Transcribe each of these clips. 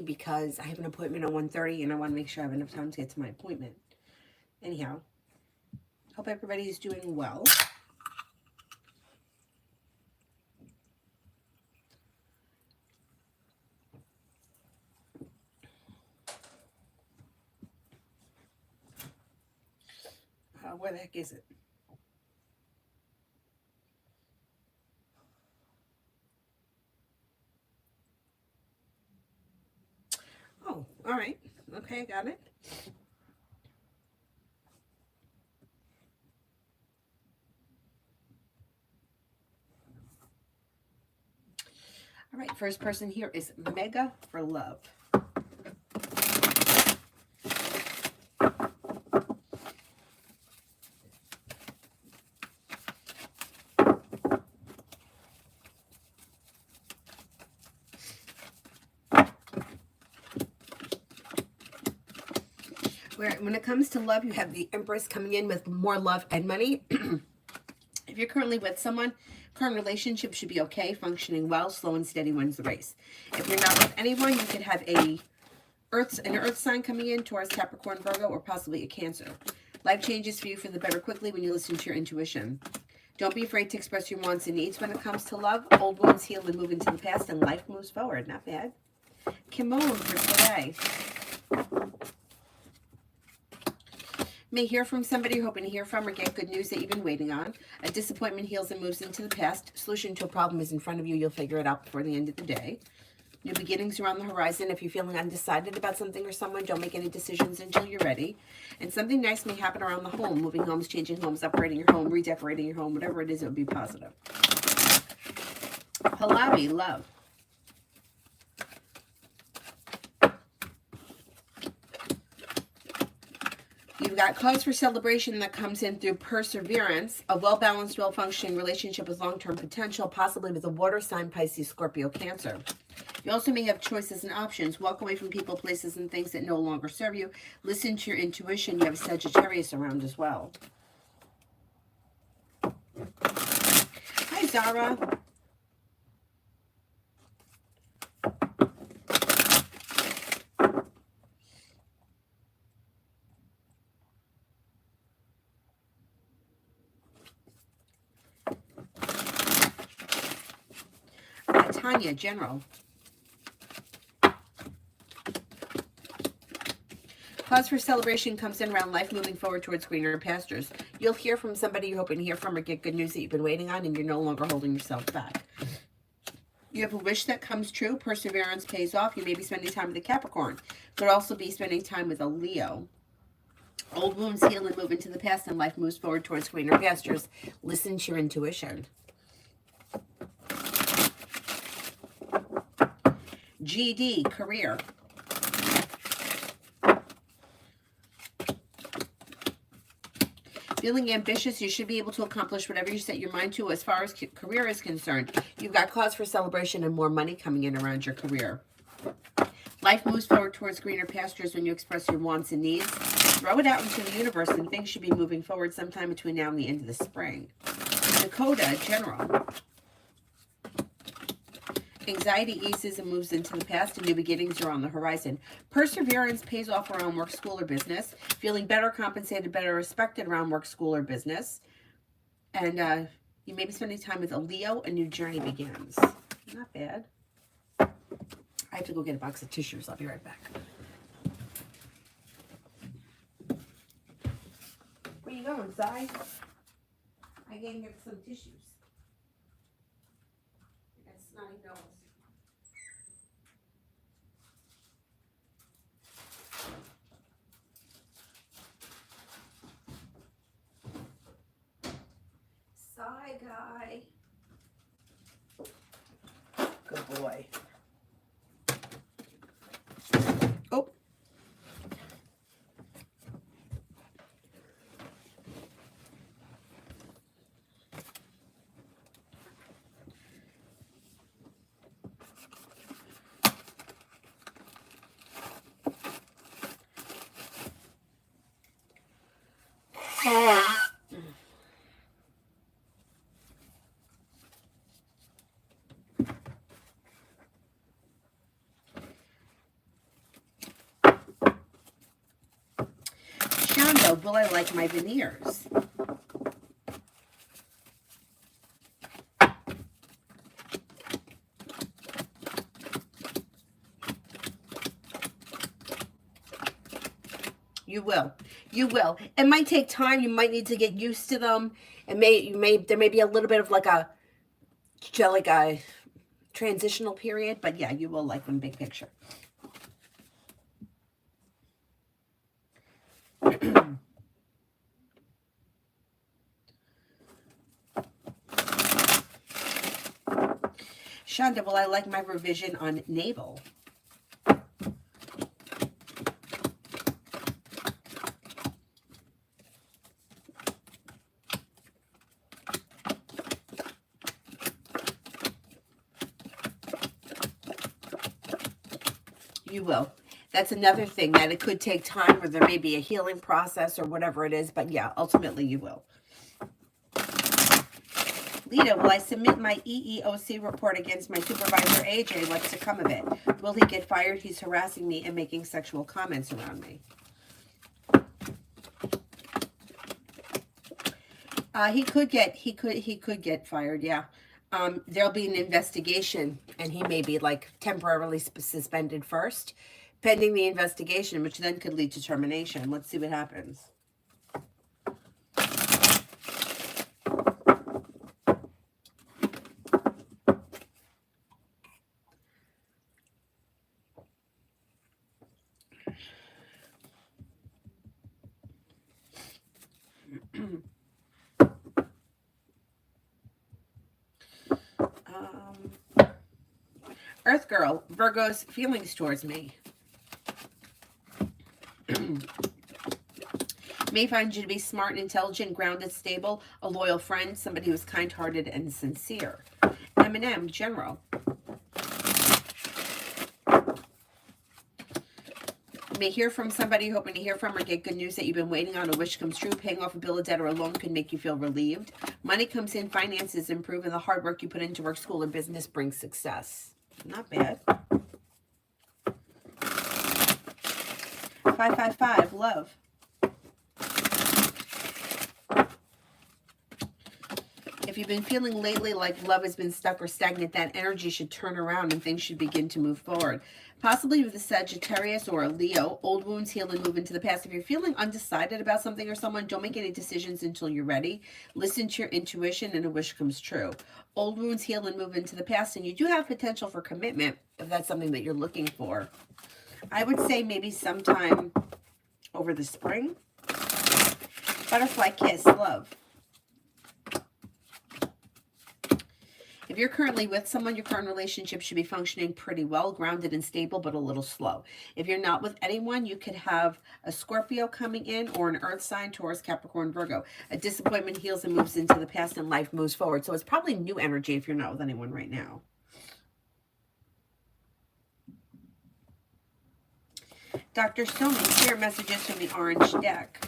because I have an appointment at 1:30 and I want to make sure I have enough time to get to my appointment. Anyhow, hope everybody's doing well. Where the heck is it? Oh, all right. Okay, got it. All right, first person here is Mega for Love. When it comes to love, you have the Empress coming in with more love and money. If you're currently with someone, current relationship should be okay, functioning well, slow and steady wins the race. If you're not with anyone, you could have an earth sign coming in, Taurus, Capricorn, Virgo, or possibly a Cancer. Life changes for you for the better quickly when you listen to your intuition. Don't be afraid to express your wants and needs when it comes to love. Old wounds heal and move into the past, and life moves forward. Not bad. Kimon for today. May hear from somebody you're hoping to hear from or get good news that you've been waiting on. A disappointment heals and moves into the past. Solution to a problem is in front of you. You'll figure it out before the end of the day. New beginnings are on the horizon. If you're feeling undecided about something or someone, don't make any decisions until you're ready. And something nice may happen around the home. Moving homes, changing homes, upgrading your home, redecorating your home, whatever it is, it would be positive. Pallavi, love. You've got cause for celebration that comes in through perseverance, a well-balanced, well-functioning relationship with long-term potential, possibly with a water sign, Pisces, Scorpio, Cancer. You also may have choices and options. Walk away from people, places, and things that no longer serve you. Listen to your intuition. You have Sagittarius around as well. Hi, Zara. Tanya, General. Cause for celebration comes in around life moving forward towards greener pastures. You'll hear from somebody you're hoping to hear from or get good news that you've been waiting on, and you're no longer holding yourself back. You have a wish that comes true. Perseverance pays off. You may be spending time with a Capricorn. Could also be spending time with a Leo. Old wounds heal and move into the past, and life moves forward towards greener pastures. Listen to your intuition. GD, career. Feeling ambitious, you should be able to accomplish whatever you set your mind to as far as career is concerned. You've got cause for celebration and more money coming in around your career. Life moves forward towards greener pastures when you express your wants and needs. Throw it out into the universe, and things should be moving forward sometime between now and the end of the spring. Dakota, General. Anxiety eases and moves into the past, and new beginnings are on the horizon. Perseverance pays off around work, school, or business. Feeling better compensated, better respected around work, school, or business. And you may be spending time with a Leo. A new journey begins. Not bad. I have to go get a box of tissues. I'll be right back. Where you going, Si? I gave him some tissues. That's snotty nose. Sigh guy. Good boy. Oh. will I like my veneers? You will. You will. It might take time. You might need to get used to them. There may be a little bit of like a transitional period, but yeah, you will like them big picture. Shonda, will I like my revision on navel? You will. That's another thing, that it could take time, or there may be a healing process or whatever it is, but yeah, ultimately you will. Lita, will I submit my EEOC report against my supervisor, AJ? What's to come of it? Will he get fired? He's harassing me and making sexual comments around me. He could get fired, yeah. There'll be an investigation, and he may be like temporarily suspended first, pending the investigation, which then could lead to termination. Let's see what happens. Earth Girl, Virgo's feelings towards me. May find you to be smart, intelligent, grounded, stable, a loyal friend, somebody who's kind-hearted and sincere. Eminem, General. May hear from somebody, hoping to hear from or get good news that you've been waiting on. A wish comes true. Paying off a bill of debt or a loan can make you feel relieved. Money comes in, finances improve, and the hard work you put into work, school, or business brings success. Not bad. 555, love. If you've been feeling lately like love has been stuck or stagnant, that energy should turn around and things should begin to move forward. Possibly with a Sagittarius or a Leo. Old wounds heal and move into the past. If you're feeling undecided about something or someone, don't make any decisions until you're ready. Listen to your intuition and a wish comes true. Old wounds heal and move into the past, and you do have potential for commitment if that's something that you're looking for. I would say maybe sometime over the spring. Butterfly kiss, love. If you're currently with someone, your current relationship should be functioning pretty well, grounded and stable, but a little slow. If you're not with anyone, you could have a Scorpio coming in or an earth sign, Taurus, Capricorn, Virgo. A disappointment heals and moves into the past and life moves forward. So it's probably new energy if you're not with anyone right now. Dr. Stony, spirit messages from the orange deck.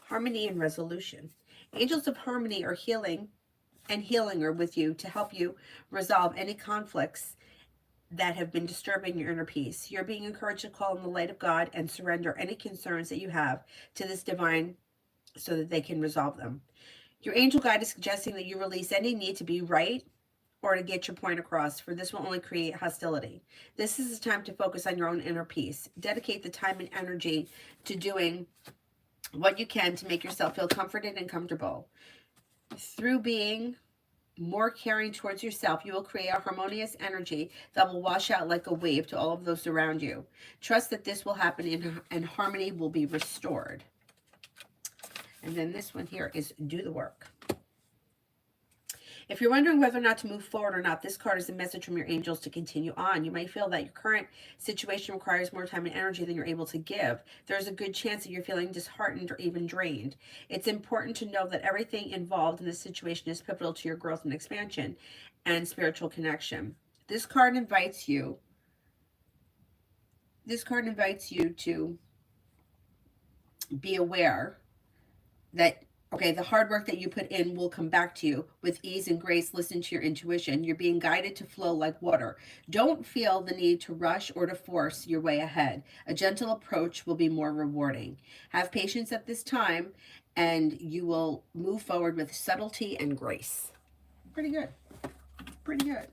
Harmony and resolution. Angels of harmony are healing are with you to help you resolve any conflicts that have been disturbing your inner peace. You're being encouraged to call on the light of God and surrender any concerns that you have to this divine so that they can resolve them. Your angel guide is suggesting that you release any need to be right or to get your point across, for this will only create hostility. This is the time to focus on your own inner peace. Dedicate the time and energy to doing what you can to make yourself feel comforted and comfortable. Through being more caring towards yourself, you will create a harmonious energy that will wash out like a wave to all of those around you. Trust that this will happen and harmony will be restored. And then this one here is do the work. If you're wondering whether or not to move forward or not, this card is a message from your angels to continue on. You might feel that your current situation requires more time and energy than you're able to give. There's a good chance that you're feeling disheartened or even drained. It's important to know that everything involved in this situation is pivotal to your growth and expansion and spiritual connection. This card invites you. This card invites you to be aware that, okay, the hard work that you put in will come back to you with ease and grace. Listen to your intuition. You're being guided to flow like water. Don't feel the need to rush or to force your way ahead. A gentle approach will be more rewarding. Have patience at this time, and you will move forward with subtlety and grace. Pretty good. Pretty good.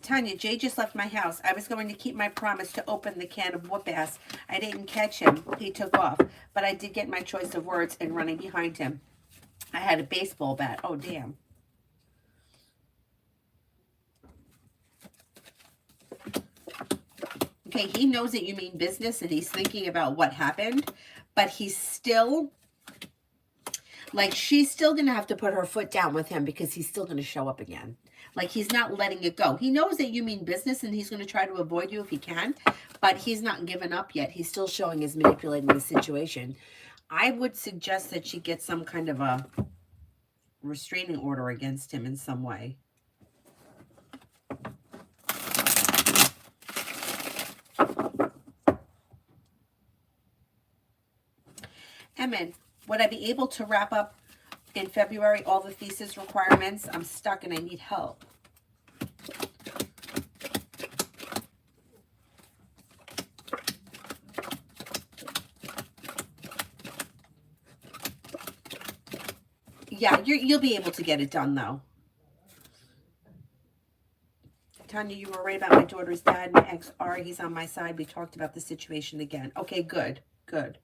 Tanya, Jay just left my house. I was going to keep my promise to open the can of whoop ass. I didn't catch him. He took off. But I did get my choice of words in running behind him. I had a baseball bat. Oh, damn. Okay, he knows that you mean business and he's thinking about what happened. But he's still, like, she's still going to have to put her foot down with him because he's still going to show up again. Like, he's not letting it go. He knows that you mean business and he's going to try to avoid you if he can. But he's not given up yet. He's still showing his manipulating the situation. I would suggest that she get some kind of a restraining order against him in some way. Emin, would I be able to wrap up in February all the thesis requirements? I'm stuck and I need help. Yeah, you'll be able to get it done, though. Tanya, you were right about my daughter's dad, my ex-R. He's on my side. We talked about the situation again. Okay, good, good.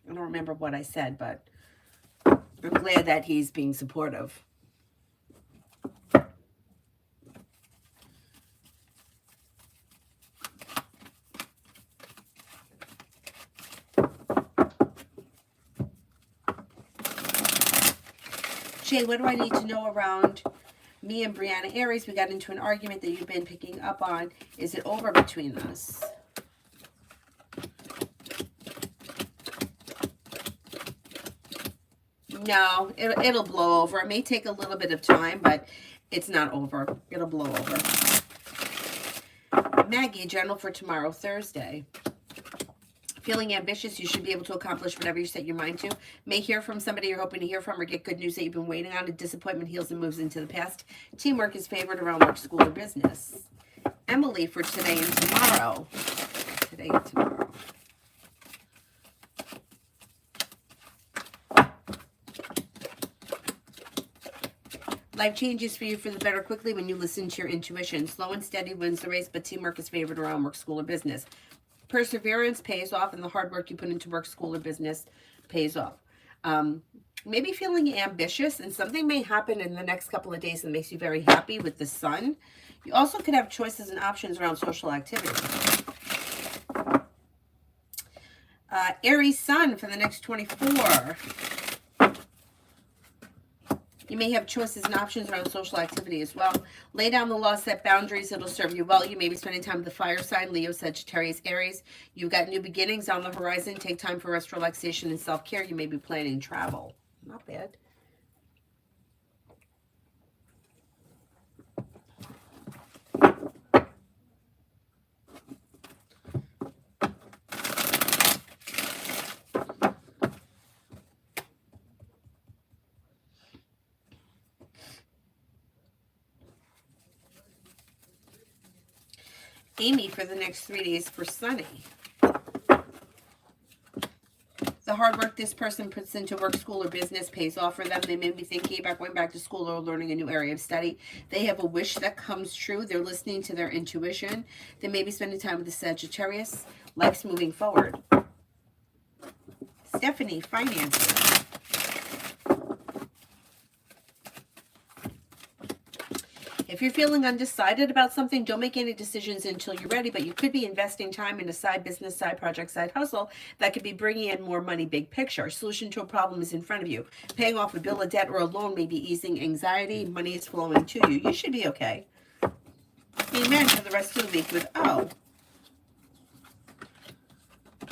I don't remember what I said, but I'm glad that he's being supportive. Jay, what do I need to know around me and Brianna Aries? We got into an argument that you've been picking up on. Is it over between us? No, it'll blow over. It may take a little bit of time, but it's not over. It'll blow over. Maggie, general for tomorrow, Thursday. Feeling ambitious, you should be able to accomplish whatever you set your mind to. May hear from somebody you're hoping to hear from or get good news that you've been waiting on. A disappointment heals and moves into the past. Teamwork is favored around work, school, or business. Emily for today and tomorrow. Today and tomorrow. Life changes for you for the better quickly when you listen to your intuition. Slow and steady wins the race, but teamwork is favored around work, school, or business. Perseverance pays off, and the hard work you put into work, school, or business pays off. Maybe feeling ambitious, and something may happen in the next couple of days that makes you very happy with the sun. You also could have choices and options around social activity. Aries sun for the next 24. You may have choices and options around social activity as well. Lay down the law, set boundaries. It'll serve you well. You may be spending time with the fire sign, Leo, Sagittarius, Aries. You've got new beginnings on the horizon. Take time for rest, relaxation, and self-care. You may be planning travel. Not bad. Amy for the next 3 days for sunny. The hard work this person puts into work, school, or business pays off for them. They may be thinking about going back to school or learning a new area of study. They have a wish that comes true. They're listening to their intuition. They may be spending time with the Sagittarius. Life's moving forward. Stephanie, finances. If you're feeling undecided about something, don't make any decisions until you're ready, but you could be investing time in a side business, side project, side hustle that could be bringing in more money, big picture. A solution to a problem is in front of you. Paying off a bill, a debt, or a loan may be easing anxiety. Money is flowing to you. You should be okay. Amen for the rest of the week with O.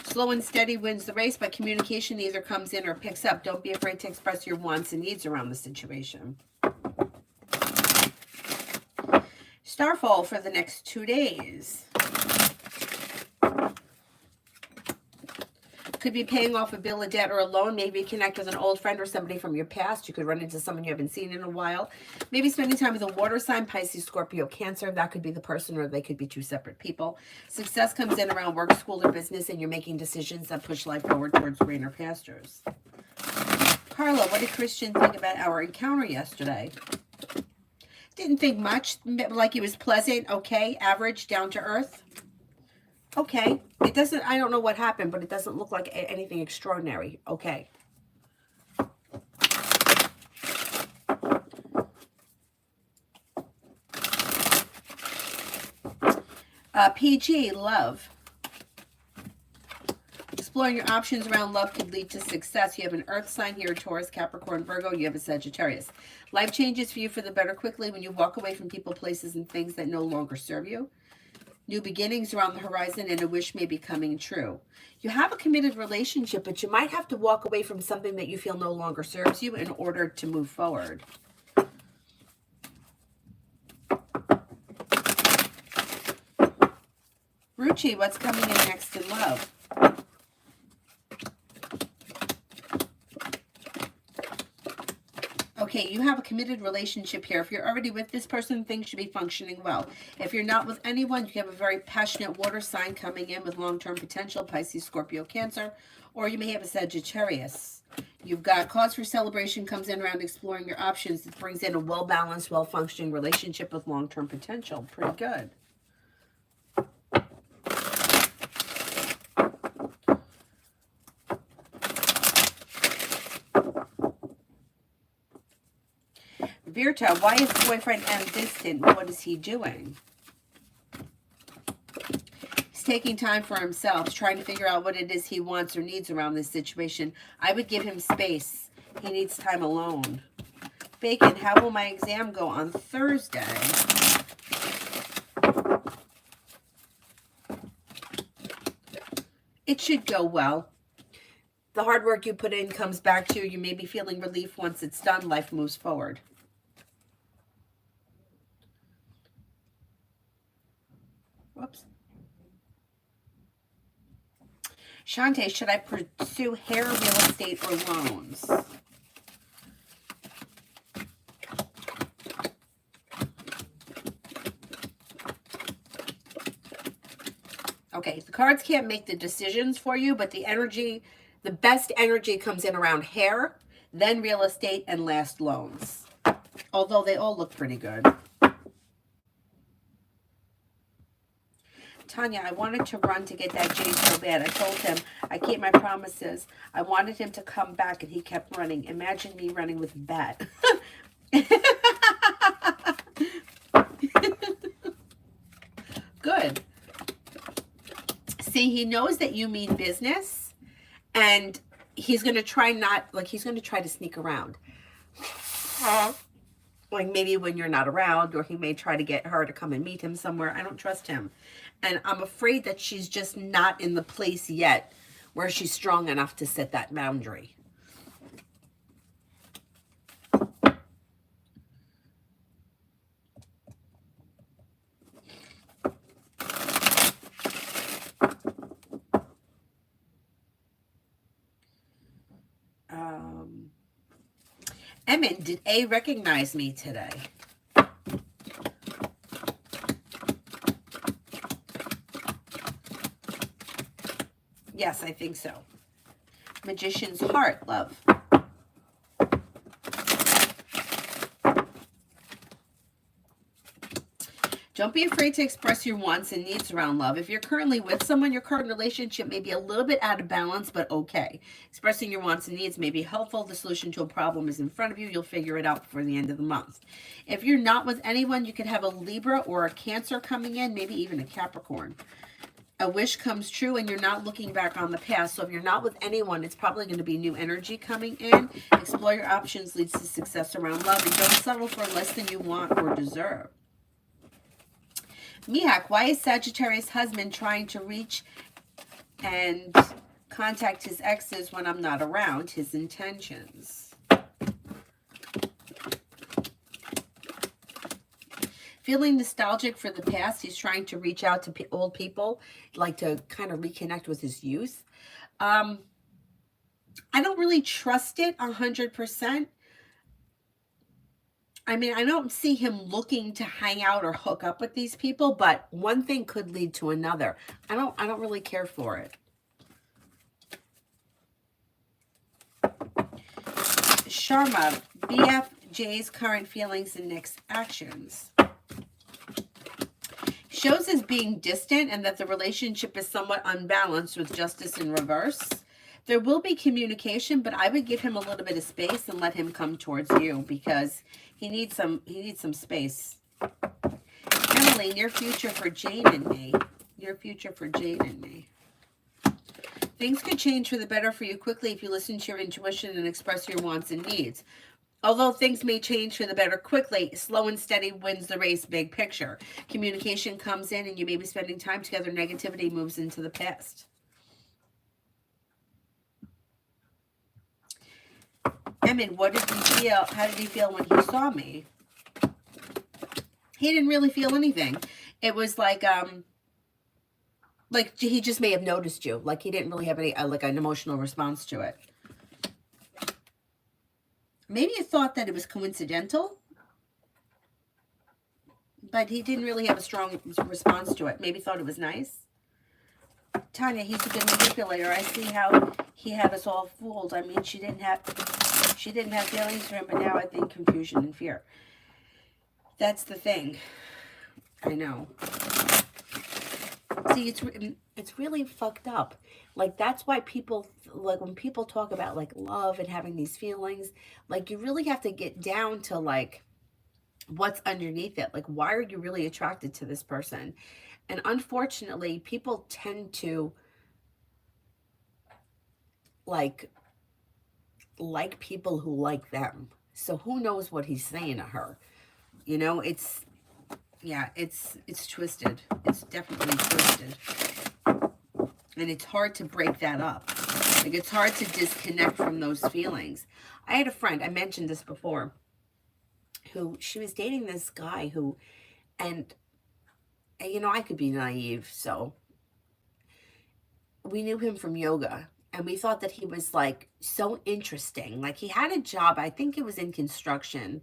Slow and steady wins the race, but communication either comes in or picks up. Don't be afraid to express your wants and needs around the situation. Starfall for the next 2 days. Could be paying off a bill, a debt, or a loan. Maybe connect with an old friend or somebody from your past. You could run into someone you haven't seen in a while. Maybe spending time with a water sign, Pisces, Scorpio, Cancer. That could be the person, or they could be two separate people. Success comes in around work, school, or business, and you're making decisions that push life forward towards greener pastures. Carla, what did Christian think about our encounter yesterday? Didn't think much, like it was pleasant, okay, average, down to earth. Okay, it doesn't, I don't know what happened, but it doesn't look like anything extraordinary. Okay. PG, love. Exploring your options around love could lead to success. You have an earth sign here, Taurus, Capricorn, Virgo. You have a Sagittarius. Life changes for you for the better quickly when you walk away from people, places, and things that no longer serve you. New beginnings are on the horizon, and a wish may be coming true. You have a committed relationship, but you might have to walk away from something that you feel no longer serves you in order to move forward. Ruchi, what's coming in next in love? Okay, you have a committed relationship here. If you're already with this person, things should be functioning well. If you're not with anyone, you have a very passionate water sign coming in with long-term potential, Pisces, Scorpio, Cancer, or you may have a Sagittarius. You've got cause for celebration comes in around exploring your options. It brings in a well-balanced, well-functioning relationship with long-term potential. Pretty good. Virta, why is boyfriend M distant? What is he doing? He's taking time for himself, trying to figure out what it is he wants or needs around this situation. I would give him space. He needs time alone. Bacon, how will my exam go on Thursday? It should go well. The hard work you put in comes back to you. You may be feeling relief once it's done. Life moves forward. Whoops. Shante, should I pursue hair, real estate, or loans? Okay, the cards can't make the decisions for you, but the energy, the best energy comes in around hair, then real estate, and last loans. Although they all look pretty good. Tanya, I wanted to run to get that jade so bad. I told him I keep my promises. I wanted him to come back, and he kept running. Imagine me running with a bat. Good. See, he knows that you mean business, and he's going to try he's going to try to sneak around. Like maybe when you're not around, or he may try to get her to come and meet him somewhere. I don't trust him. And I'm afraid that she's just not in the place yet where she's strong enough to set that boundary. Emin, did A recognize me today? Yes, I think so. Magician's heart, love. Don't be afraid to express your wants and needs around love. If you're currently with someone, your current relationship may be a little bit out of balance, but okay. Expressing your wants and needs may be helpful. The solution to a problem is in front of you. You'll figure it out before the end of the month. If you're not with anyone, you could have a Libra or a Cancer coming in, maybe even a Capricorn. A wish comes true and you're not looking back on the past. So if you're not with anyone, it's probably going to be new energy coming in. Explore your options leads to success around love, and don't settle for less than you want or deserve. Mihak, why is Sagittarius husband trying to reach and contact his exes when I'm not around? His intentions. Feeling nostalgic for the past. He's trying to reach out to old people, like to kind of reconnect with his youth. I don't really trust it 100%. I mean, I don't see him looking to hang out or hook up with these people, but one thing could lead to another. I don't really care for it. Sharma, BFJ's current feelings and next actions. Shows as being distant and that the relationship is somewhat unbalanced with justice in reverse. There will be communication, but I would give him a little bit of space and let him come towards you because he needs some space. Emily, near future for Jane and me. Near future for Jane and me. Things could change for the better for you quickly if you listen to your intuition and express your wants and needs. Although things may change for the better quickly, slow and steady wins the race, big picture. Communication comes in and you may be spending time together. Negativity moves into the past. Emmett, what did he feel? How did he feel when he saw me? He didn't really feel anything. It was like he just may have noticed you. Like he didn't really have any like an emotional response to it. Maybe you thought that it was coincidental, but he didn't really have a strong response to it. Maybe thought it was nice. Tanya, he's a good manipulator. I see how he had us all fooled. I mean, she didn't have feelings for him, but now I think confusion and fear. That's the thing. I know. See, it's really fucked up. Like, that's why people, like, when people talk about, like, love and having these feelings, like, you really have to get down to, like, what's underneath it. Like, why are you really attracted to this person? And unfortunately, people tend to, like people who like them. So who knows what he's saying to her? You know, it's twisted. It's definitely twisted. And it's hard to break that up. Like, it's hard to disconnect from those feelings. I had a friend, I mentioned this before, who, she was dating this guy who, and, you know, I could be naive, so we knew him from yoga. And we thought that he was, like, so interesting. Like, he had a job, I think it was in construction.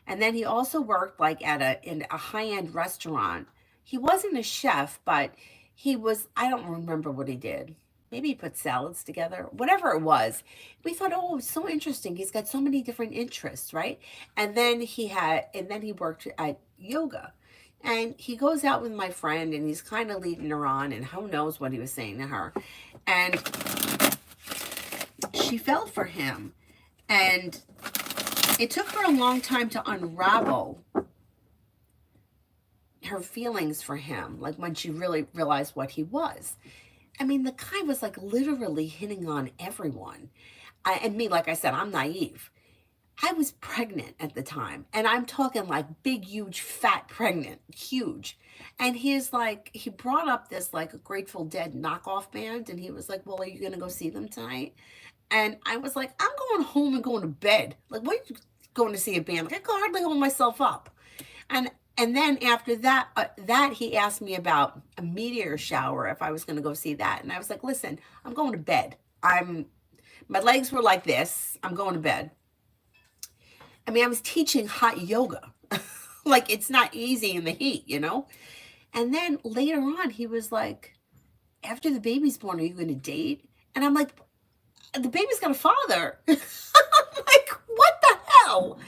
And then he also worked, like, in a high-end restaurant. He wasn't a chef, but he was, I don't remember what he did. Maybe he put salads together. Whatever it was. We thought, oh, it's so interesting. He's got so many different interests, right? And then he worked at yoga. And he goes out with my friend, and he's kind of leading her on, and who knows what he was saying to her. And she fell for him. And it took her a long time to unravel her feelings for him, like when she really realized what he was. I mean, the guy was like literally hitting on everyone. And me, like I said, I'm naive. I was pregnant at the time, and I'm talking like big, huge, fat pregnant, huge. And he's like, he brought up this like Grateful Dead knockoff band, and he was like, well, are you going to go see them tonight? And I was like, I'm going home and going to bed. Like, what are you going to see a band? Like, I can hardly hold myself up. And then after that, he asked me about a meteor shower, if I was going to go see that. And I was like, listen, I'm going to bed. My legs were like this. I'm going to bed. I mean, I was teaching hot yoga. Like, it's not easy in the heat, you know? And then later on, he was like, after the baby's born, are you going to date? And I'm like, The baby's got a father. I'm like, what the hell?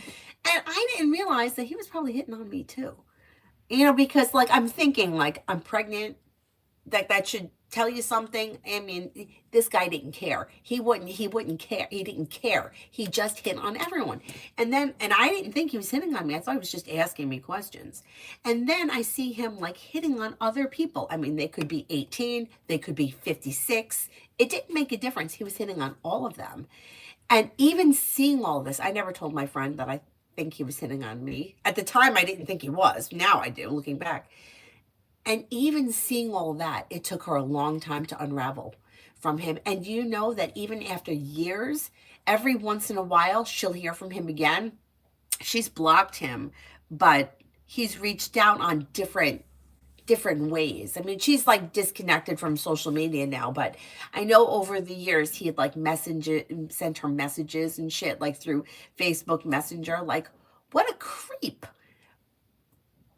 And I didn't realize that he was probably hitting on me too. You know, because like I'm thinking like I'm pregnant, that should tell you something. I mean, this guy didn't care. He wouldn't care. He didn't care. He just hit on everyone. And I didn't think he was hitting on me. I thought he was just asking me questions. And then I see him like hitting on other people. I mean, they could be 18, they could be 56. It didn't make a difference. He was hitting on all of them. And even seeing all this, I never told my friend that I think he was hitting on me. At the time, I didn't think he was. Now I do, looking back. And even seeing all that, it took her a long time to unravel from him. And you know that even after years, every once in a while, she'll hear from him again. She's blocked him, but he's reached out on different ways. I mean, she's like disconnected from social media now, but I know over the years he had like sent her messages and shit like through Facebook Messenger. Like, what a creep.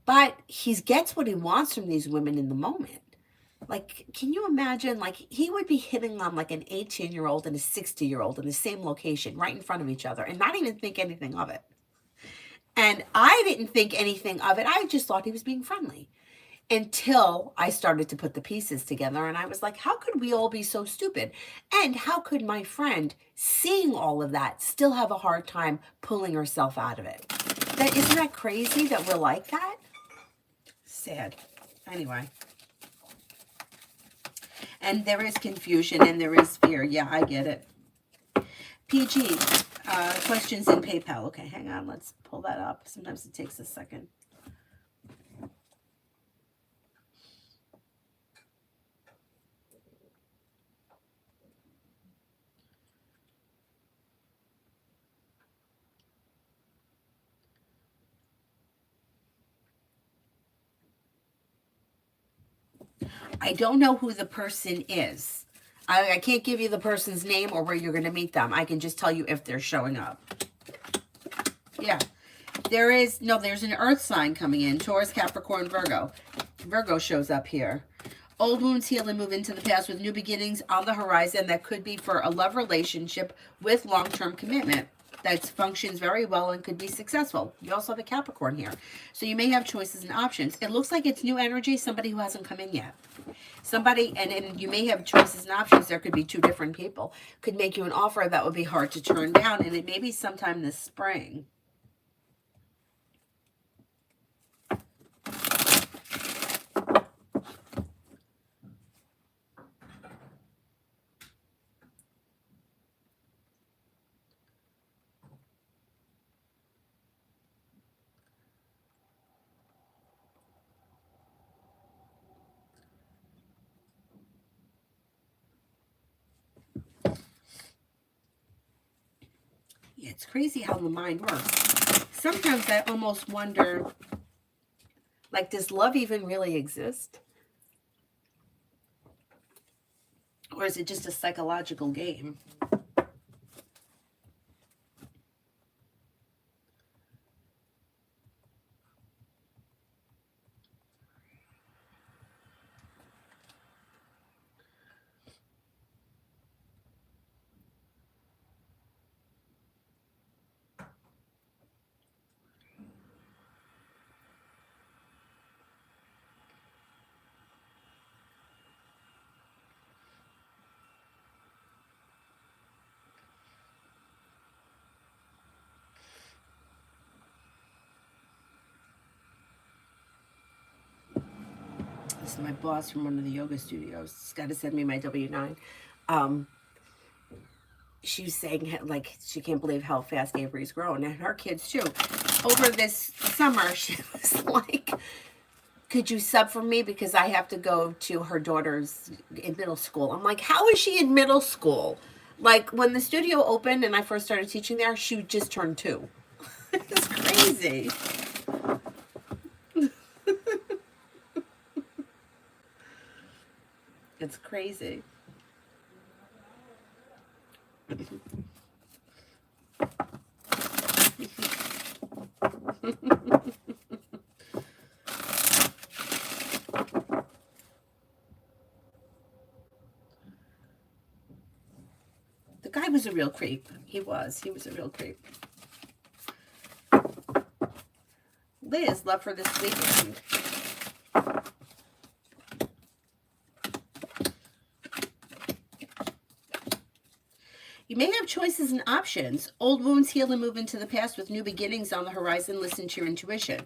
But he gets what he wants from these women in the moment. Like, can you imagine? Like, he would be hitting on like an 18-year-old and a 60-year-old in the same location, right in front of each other, and not even think anything of it. And I didn't think anything of it. I just thought he was being friendly until I started to put the pieces together. And I was like, how could we all be so stupid? And how could my friend, seeing all of that, still have a hard time pulling herself out of it? Isn't that crazy that we're like that? Sad. Anyway. And there is confusion and there is fear. Yeah, I get it. PG, questions in PayPal. Okay, hang on. Let's pull that up. Sometimes it takes a second. I don't know who the person is. I can't give you the person's name or where you're going to meet them. I can just tell you if they're showing up. Yeah. There's an earth sign coming in. Taurus, Capricorn, Virgo. Virgo shows up here. Old wounds heal and move into the past with new beginnings on the horizon. That could be for a love relationship with long-term commitment that functions very well and could be successful. You also have a Capricorn here. So you may have choices and options. It looks like it's new energy, somebody who hasn't come in yet. Somebody, and you may have choices and options. There could be two different people. Could make you an offer that would be hard to turn down, and it may be sometime this spring. Yeah, it's crazy how the mind works. Sometimes I almost wonder, like, does love even really exist? Or is it just a psychological game? This is my boss from one of the yoga studios. She's got to send me my W-9. She was saying, like, she can't believe how fast Avery's growing, and her kids too. Over this summer, she was like, could you sub for me because I have to go to her daughter's in middle school. I'm like, how is she in middle school? Like, when the studio opened and I first started teaching there, she just turned 2. It's crazy. It's crazy. The guy was a real creep. He was a real creep. Liz, love for this weekend. You may have choices and options. Old wounds heal and move into the past with new beginnings on the horizon. Listen to your intuition.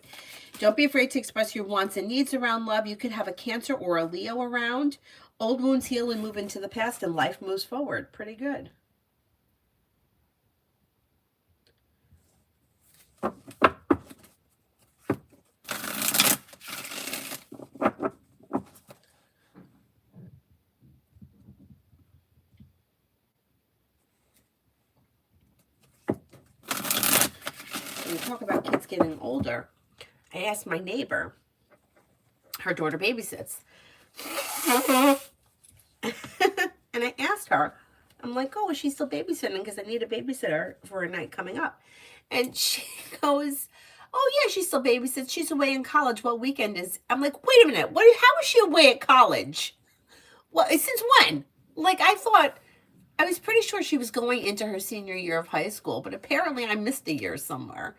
Don't be afraid to express your wants and needs around love. You could have a Cancer or a Leo around. Old wounds heal and move into the past, and life moves forward. Pretty good. When we talk about kids getting older, I asked my neighbor, her daughter babysits. And I asked her, I'm like, oh, is she still babysitting? Because I need a babysitter for a night coming up. And she goes, oh, yeah, she still babysits. She's away in college. What weekend is? I'm like, wait a minute. How is she away at college? Well, since when? Like, I was pretty sure she was going into her senior year of high school, but apparently I missed a year somewhere.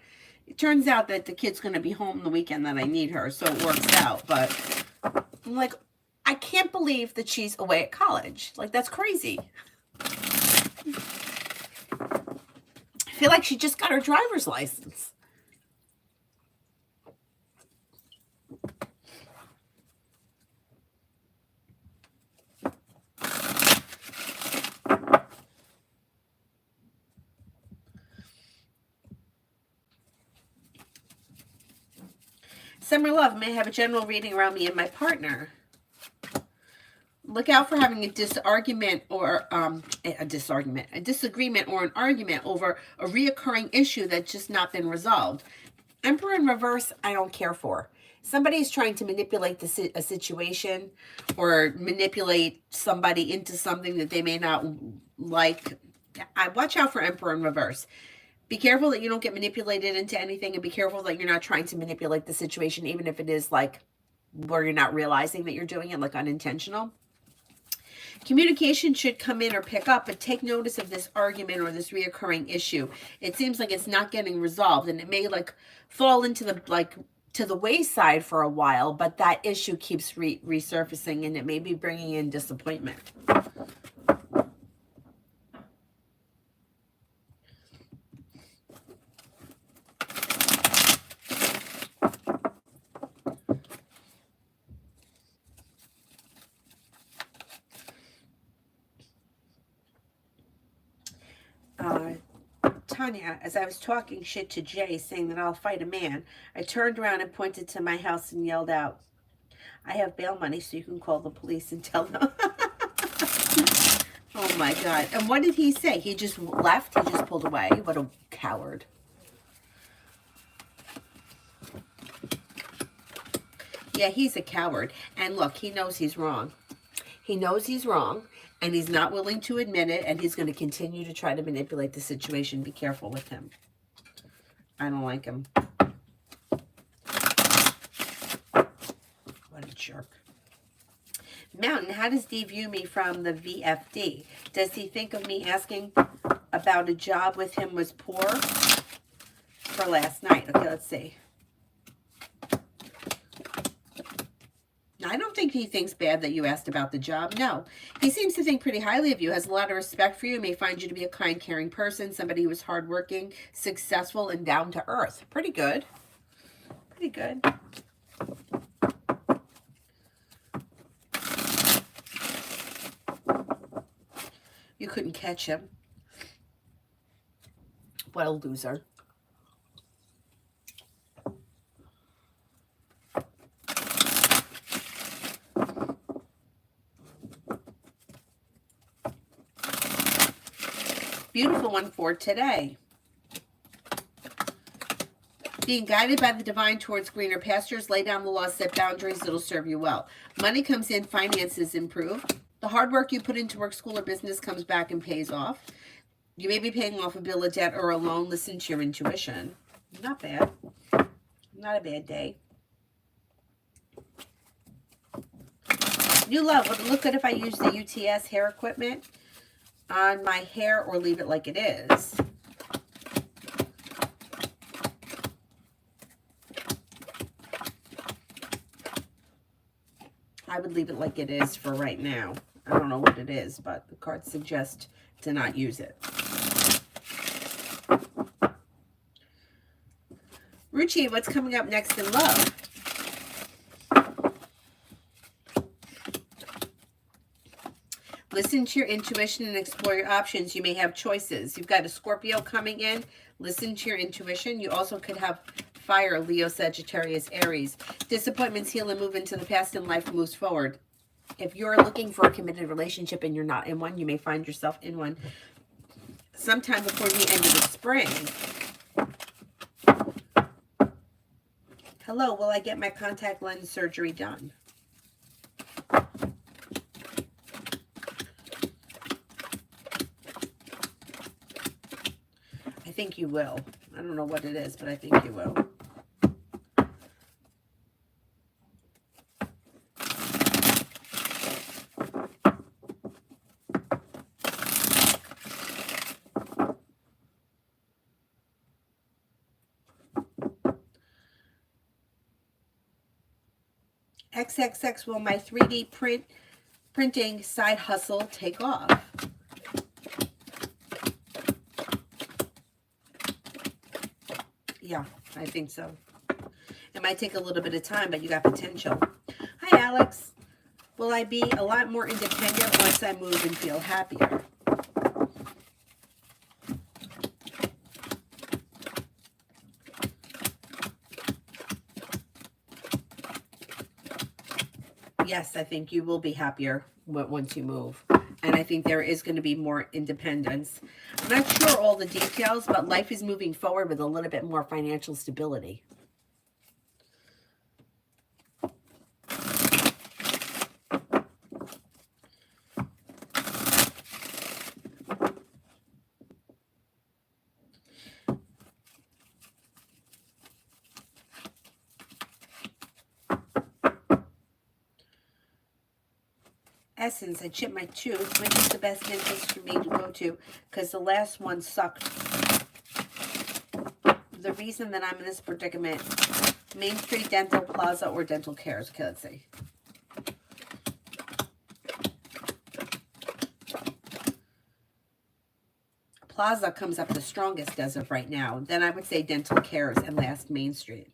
It turns out that the kid's going to be home the weekend that I need her, so it works out. But I'm like, I can't believe that she's away at college. Like, that's crazy. I feel like she just got her driver's license. Summer love may have a general reading around me and my partner. Look out for having a disagreement or an argument over a reoccurring issue that's just not been resolved. Emperor in reverse, I don't care for. Somebody is trying to manipulate a situation or manipulate somebody into something that they may not like. I watch out for Emperor in reverse. Be careful that you don't get manipulated into anything, and be careful that you're not trying to manipulate the situation, even if it is like where you're not realizing that you're doing it, like unintentional. Communication should come in or pick up, but take notice of this argument or this reoccurring issue. It seems like it's not getting resolved, and it may like fall into the to the wayside for a while, but that issue keeps resurfacing, and it may be bringing in disappointment. Tanya, as I was talking shit to Jay, saying that I'll fight a man, I turned around and pointed to my house and yelled out, I have bail money so you can call the police and tell them. Oh my God. And what did he say? He just left? He just pulled away? What a coward. Yeah, he's a coward. And look, he knows he's wrong. He knows he's wrong. And he's not willing to admit it, and he's going to continue to try to manipulate the situation. Be careful with him. I don't like him. What a jerk. Mountain, how does D view me from the VFD? Does he think of me asking about a job with him was poor for last night? Okay, let's see. I don't think he thinks bad that you asked about the job. No. He seems to think pretty highly of you, has a lot of respect for you, may find you to be a kind, caring person, somebody who is hardworking, successful, and down to earth. Pretty good. Pretty good. You couldn't catch him. What a loser. Beautiful one for today. Being guided by the divine towards greener pastures, lay down the law, set boundaries, it'll serve you well. Money comes in, finances improve. The hard work you put into work, school, or business comes back and pays off. You may be paying off a bill of debt or a loan. Listen to your intuition. Not bad. Not a bad day. New love. Would it look good if I use the UTS hair equipment? on my hair or leave it like it is? I would leave it like it is for right now. I don't know what it is, but the cards suggest to not use it. Ruchi, what's coming up next in love? Listen to your intuition and explore your options. You may have choices. You've got a Scorpio coming in. Listen to your intuition. You also could have fire, Leo, Sagittarius, Aries. Disappointments heal and move into the past and life moves forward. If you're looking for a committed relationship and you're not in one, you may find yourself in one sometime before the end of the spring. Hello, will I get my contact lens surgery done? I think you will. I don't know what it is, but I think you will. XXX, will my 3D printing side hustle take off? Yeah, I think so. It might take a little bit of time, but you got potential. Hi, Alex. Will I be a lot more independent once I move and feel happier? Yes, I think you will be happier once you move. And I think there is going to be more independence. I'm not sure all the details, but life is moving forward with a little bit more financial stability. Essence, I chipped my tooth. When is the best dentist for me to go to? Because the last one sucked. The reason that I'm in this predicament, Main Street Dental, Plaza, or Dental Cares. Okay, let's see. Plaza comes up the strongest as of right now. Then I would say Dental Cares and last Main Street.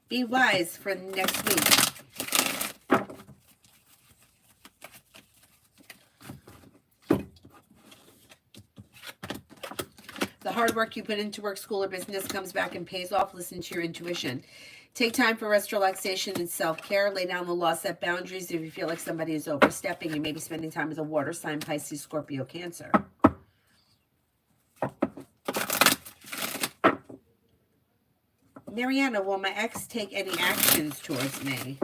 Be wise for next week. The hard work you put into work, school, or business comes back and pays off. Listen to your intuition. Take time for rest, relaxation, and self-care. Lay down the law, set boundaries. If you feel like somebody is overstepping, you may be spending time with a water sign, Pisces, Scorpio, Cancer. Mariana, will my ex take any actions towards me?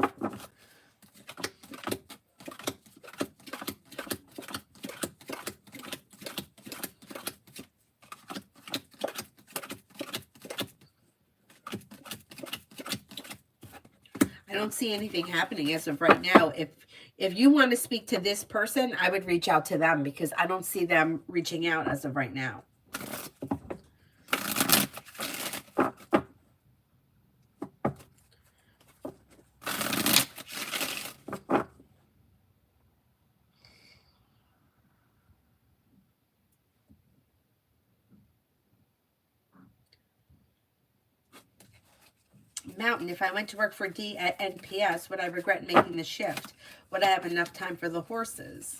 I don't see anything happening as of right now. If you want to speak to this person, I would reach out to them because I don't see them reaching out as of right now. Mountain, if I went to work for D at NPS, would I regret making the shift? Would I have enough time for the horses?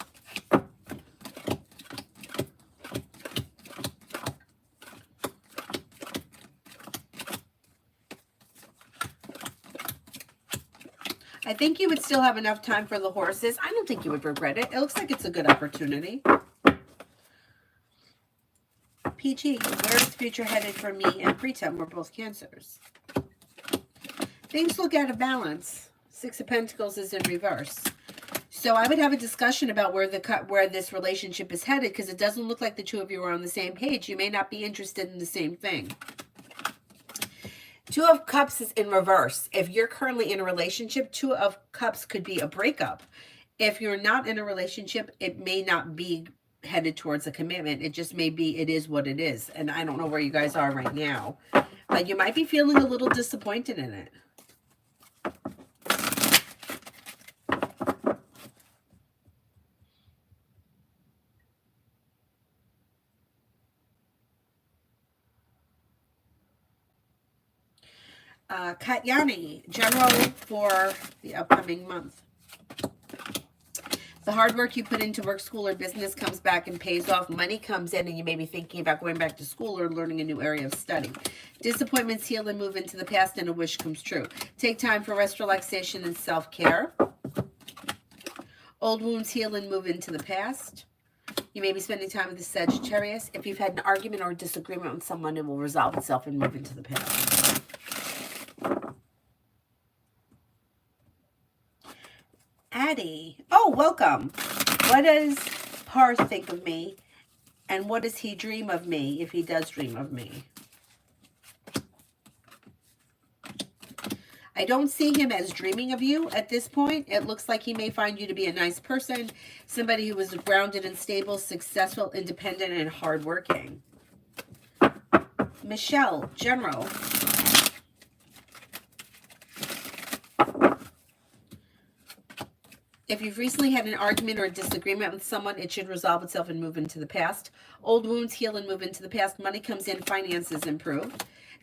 I think you would still have enough time for the horses. I don't think you would regret it. It looks like it's a good opportunity. PG, where is future headed for me and Pretem? We're both Cancers. Things look out of balance. Six of Pentacles is in reverse. So I would have a discussion about where this relationship is headed, because it doesn't look like the two of you are on the same page. You may not be interested in the same thing. Two of Cups is in reverse. If you're currently in a relationship, Two of Cups could be a breakup. If you're not in a relationship, it may not be headed towards a commitment. It just may be, it is what it is. And I don't know where you guys are right now. But you might be feeling a little disappointed in it. Katyani, general for the upcoming month. The hard work you put into work, school, or business comes back and pays off. Money comes in and you may be thinking about going back to school or learning a new area of study. Disappointments heal and move into the past and a wish comes true. Take time for rest, relaxation, and self-care. Old wounds heal and move into the past. You may be spending time with the Sagittarius. If you've had an argument or a disagreement with someone, it will resolve itself and move into the past. Addie. Oh, welcome. What does Par think of me? And what does he dream of me, if he does dream of me? I don't see him as dreaming of you at this point. It looks like he may find you to be a nice person, somebody who is grounded and stable, successful, independent, and hardworking. Michelle, general. If you've recently had an argument or a disagreement with someone, it should resolve itself and move into the past. Old wounds heal and move into the past. Money comes in, finances improve.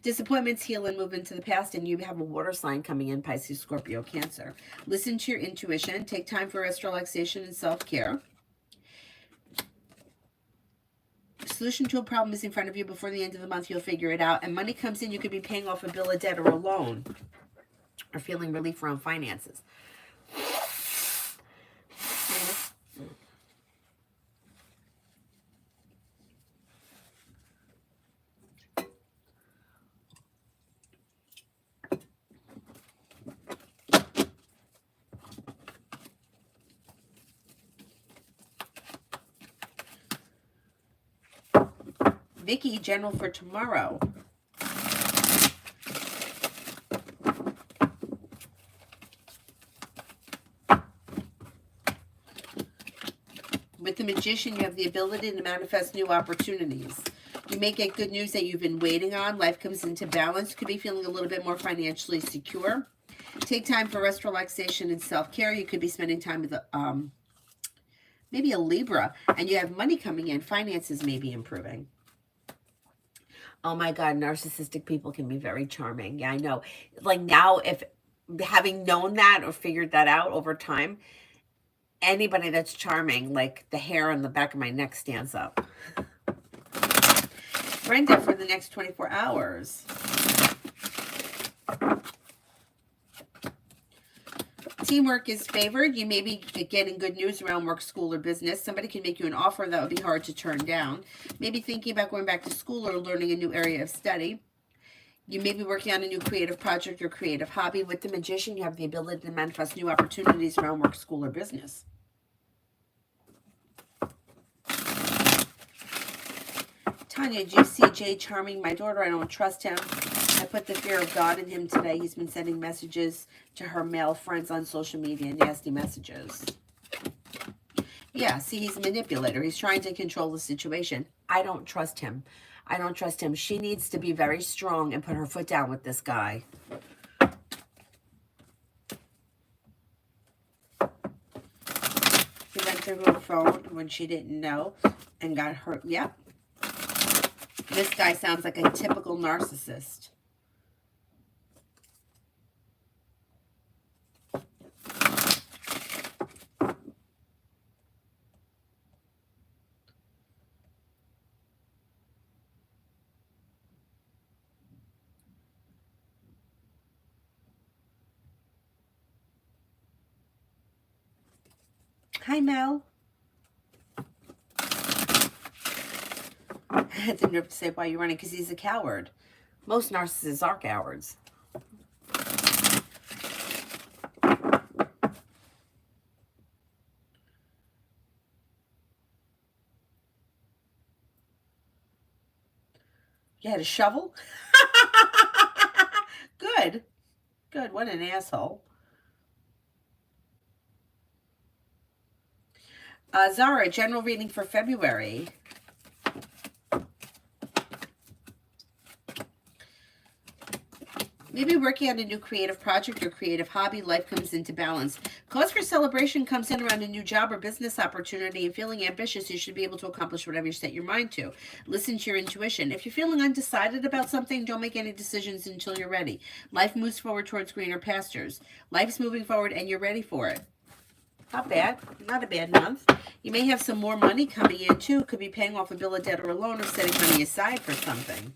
Disappointments heal and move into the past, and you have a water sign coming in, Pisces, Scorpio, Cancer. Listen to your intuition. Take time for rest, relaxation, and self-care. Solution to a problem is in front of you. Before the end of the month, you'll figure it out. And money comes in. You could be paying off a bill of debt or a loan, or feeling relief around finances. Vicky, general for tomorrow. With the Magician, you have the ability to manifest new opportunities. You may get good news that you've been waiting on. Life comes into balance. Could be feeling a little bit more financially secure. Take time for rest, relaxation, and self-care. You could be spending time with maybe a Libra, and you have money coming in. Finances may be improving. Oh my God, narcissistic people can be very charming. Yeah, I know. Like now, if having known that or figured that out over time, anybody that's charming, like the hair on the back of my neck stands up. Brenda for the next 24 hours. Teamwork is favored. You may be getting good news around work, school, or business. Somebody can make you an offer that would be hard to turn down. Maybe thinking about going back to school or learning a new area of study. You may be working on a new creative project or creative hobby. With the Magician, you have the ability to manifest new opportunities around work, school, or business. Tanya, do you see Jay charming my daughter? I don't trust him. I put the fear of God in him today. He's been sending messages to her male friends on social media, nasty messages. Yeah, see, he's a manipulator. He's trying to control the situation. I don't trust him. I don't trust him. She needs to be very strong and put her foot down with this guy. He went through her phone when she didn't know and got hurt. Yep. This guy sounds like a typical narcissist. Hi, Mel. I had the nerve to say why you're running, because he's a coward. Most narcissists are cowards. You had a shovel? Good. Good. What an asshole. Zara, general reading for February. Maybe working on a new creative project or creative hobby, life comes into balance. Cause for celebration comes in around a new job or business opportunity, and feeling ambitious, you should be able to accomplish whatever you set your mind to. Listen to your intuition. If you're feeling undecided about something, don't make any decisions until you're ready. Life moves forward towards greener pastures. Life's moving forward and you're ready for it. Not bad. Not a bad month. You may have some more money coming in too. Could be paying off a bill of debt or a loan or setting money aside for something.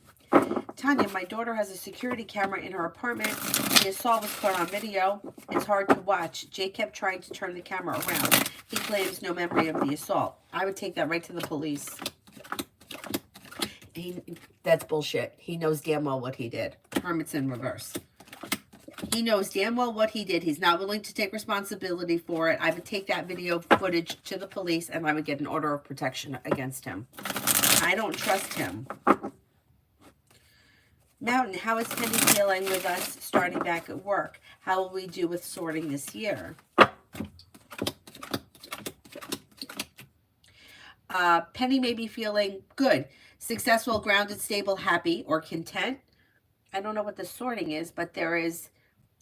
Tanya, my daughter has a security camera in her apartment. The assault was caught on video. It's hard to watch. Jay kept trying to turn the camera around. He claims no memory of the assault. I would take that right to the police. That's bullshit. He knows damn well what he did. Hermit's in reverse. He knows damn well what he did. He's not willing to take responsibility for it. I would take that video footage to the police and I would get an order of protection against him. I don't trust him. Mountain, how is Penny feeling with us starting back at work? How will we do with sorting this year? Penny may be feeling good, successful, grounded, stable, happy, or content. I don't know what the sorting is, but there is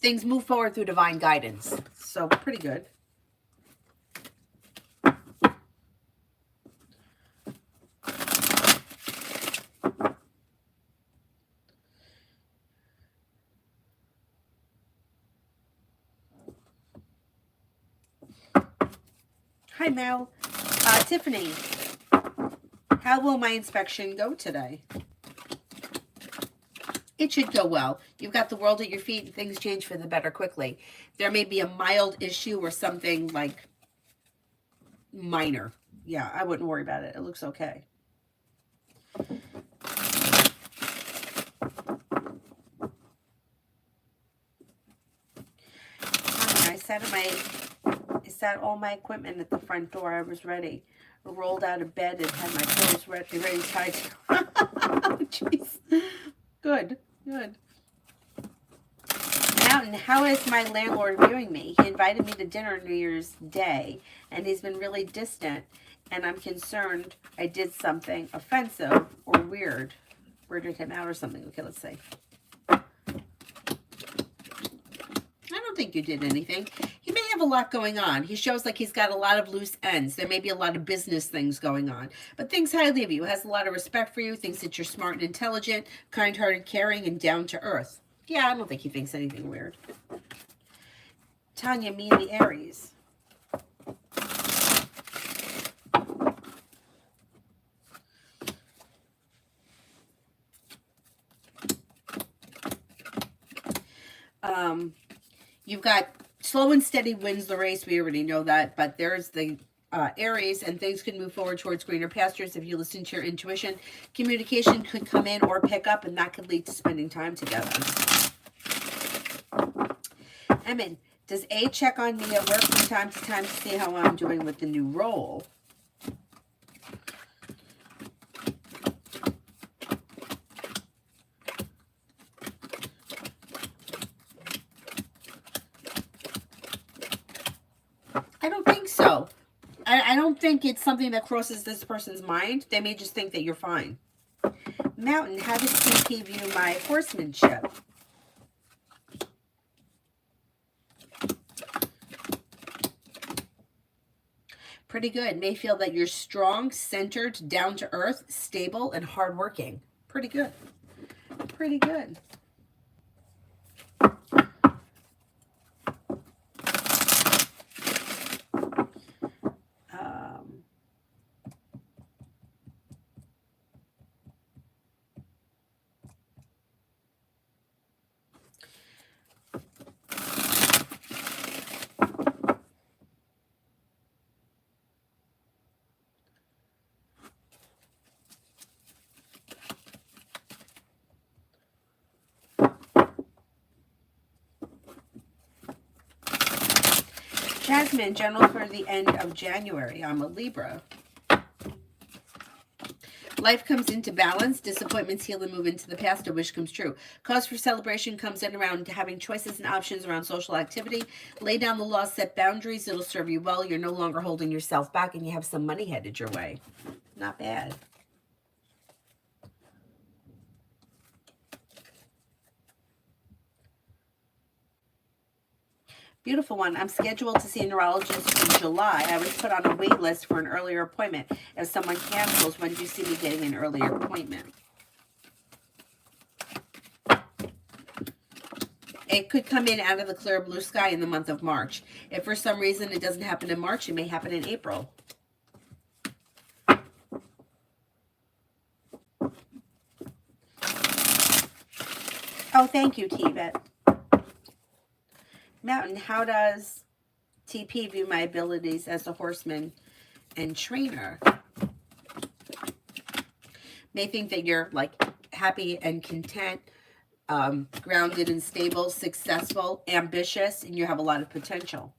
things move forward through divine guidance. So pretty good. Hi, Mel. Tiffany, how will my inspection go today? It should go well. You've got the world at your feet and things change for the better quickly. There may be a mild issue or something like minor. Yeah, I wouldn't worry about it. It looks okay. I sat all my equipment at the front door. I was ready. I rolled out of bed and had my clothes ready tied. Jeez. Good. Good. Mountain, how is my landlord viewing me? He invited me to dinner New Year's Day, and he's been really distant, and I'm concerned I did something offensive or weird. Weirded him out or something. Okay, let's see. I don't think you did anything. He may have a lot going on. He shows like he's got a lot of loose ends. There may be a lot of business things going on. But thinks highly of you. Has a lot of respect for you. Thinks that you're smart and intelligent, kind-hearted, caring, and down to earth. Yeah, I don't think he thinks anything weird. Tanya, me and the Aries. You've got slow and steady wins the race. We already know that, but there's the Aries, and things can move forward towards greener pastures if you listen to your intuition. Communication could come in or pick up, and that could lead to spending time together. Emin, does A check on me at work from time to time to see how I'm doing with the new role? I don't think so. I don't think it's something that crosses this person's mind. They may just think that you're fine. Mountain, how does TP view my horsemanship? Pretty good. May feel that you're strong, centered, down to earth, stable, and hardworking. Pretty good. Pretty good. Jasmine, general for the end of January. I'm a Libra. Life comes into balance. Disappointments heal and move into the past. A wish comes true. Cause for celebration comes in around having choices and options around social activity. Lay down the law, set boundaries. It'll serve you well. You're no longer holding yourself back, and you have some money headed your way. Not bad. Beautiful one. I'm scheduled to see a neurologist in July. I was put on a wait list for an earlier appointment. If someone cancels, when do you see me getting an earlier appointment? It could come in out of the clear blue sky in the month of March. If for some reason it doesn't happen in March, it may happen in April. Oh, thank you, T-Bet. Mountain, how does TP view my abilities as a horseman and trainer? May think that you're like happy and content, grounded and stable, successful, ambitious, and you have a lot of potential.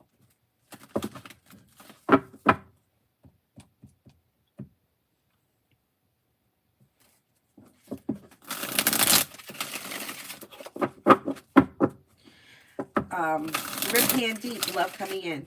Rip hand deep, love coming in.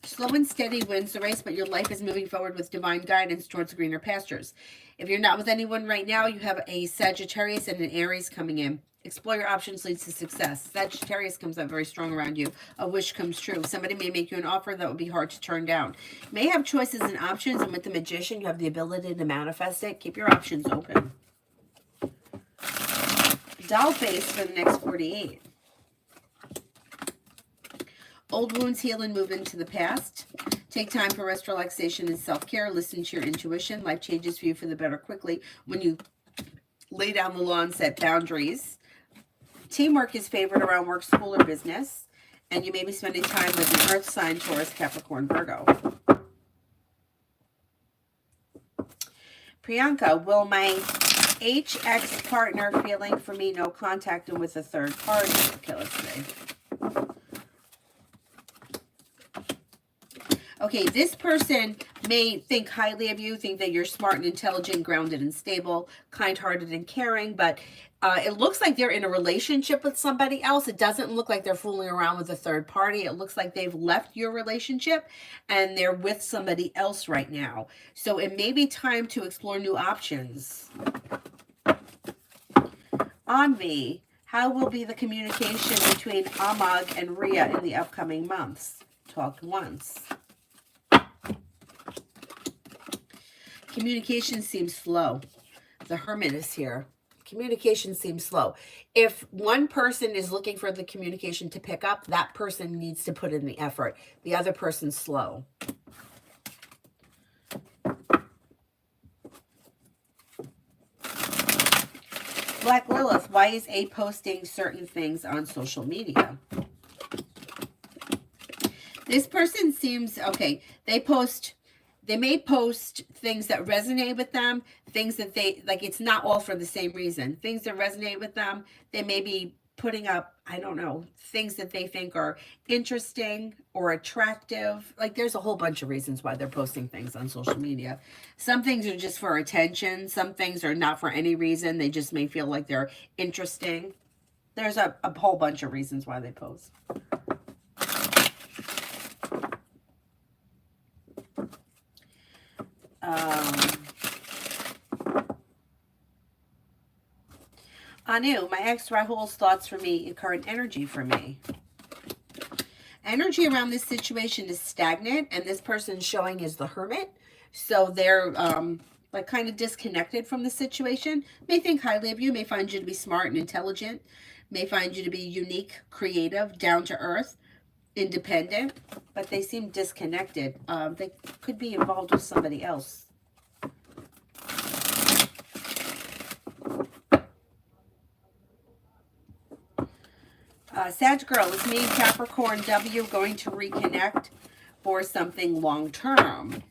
Slow and steady wins the race, but your life is moving forward with divine guidance towards greener pastures. If you're not with anyone right now, you have a Sagittarius and an Aries coming in. Explore your options leads to success. Sagittarius comes out very strong around you. A wish comes true. Somebody may make you an offer that would be hard to turn down. You may have choices and options, and with the Magician, you have the ability to manifest it. Keep your options open. Doll face for the next 48. Old wounds heal and move into the past. Take time for rest, relaxation, and self-care. Listen to your intuition. Life changes for you for the better quickly when you lay down the law and set boundaries. Teamwork is favored around work, school, or business. And you may be spending time with an earth sign, Taurus, Capricorn, Virgo. Priyanka, will my HX partner feeling for me no contact and with a third party? Okay, let's see. Okay, this person may think highly of you, think that you're smart and intelligent, grounded and stable, kind-hearted and caring, but it looks like they're in a relationship with somebody else. It doesn't look like they're fooling around with a third party. It looks like they've left your relationship and they're with somebody else right now. So it may be time to explore new options. Anvi, how will be the communication between Amag and Ria in the upcoming months? Talked once. Communication seems slow. The Hermit is here. Communication seems slow. If one person is looking for the communication to pick up, that person needs to put in the effort. The other person's slow. Black Lilith, why is A posting certain things on social media? This person seems, okay, they may post things that resonate with them, things that they, like it's not all for the same reason. Things that resonate with them, they may be putting up, I don't know, things that they think are interesting or attractive. Like there's a whole bunch of reasons why they're posting things on social media. Some things are just for attention. Some things are not for any reason. They just may feel like they're interesting. There's a whole bunch of reasons why they post. Anu, my ex Rahul's thoughts for me and current energy for me. Energy around this situation is stagnant, and this person showing is the Hermit. So they're like kind of disconnected from the situation. May think highly of you, may find you to be smart and intelligent, may find you to be unique, creative, down to earth, independent, but they seem disconnected. They could be involved with somebody else. Sag Girl, is me, Capricorn W, going to reconnect for something long-term?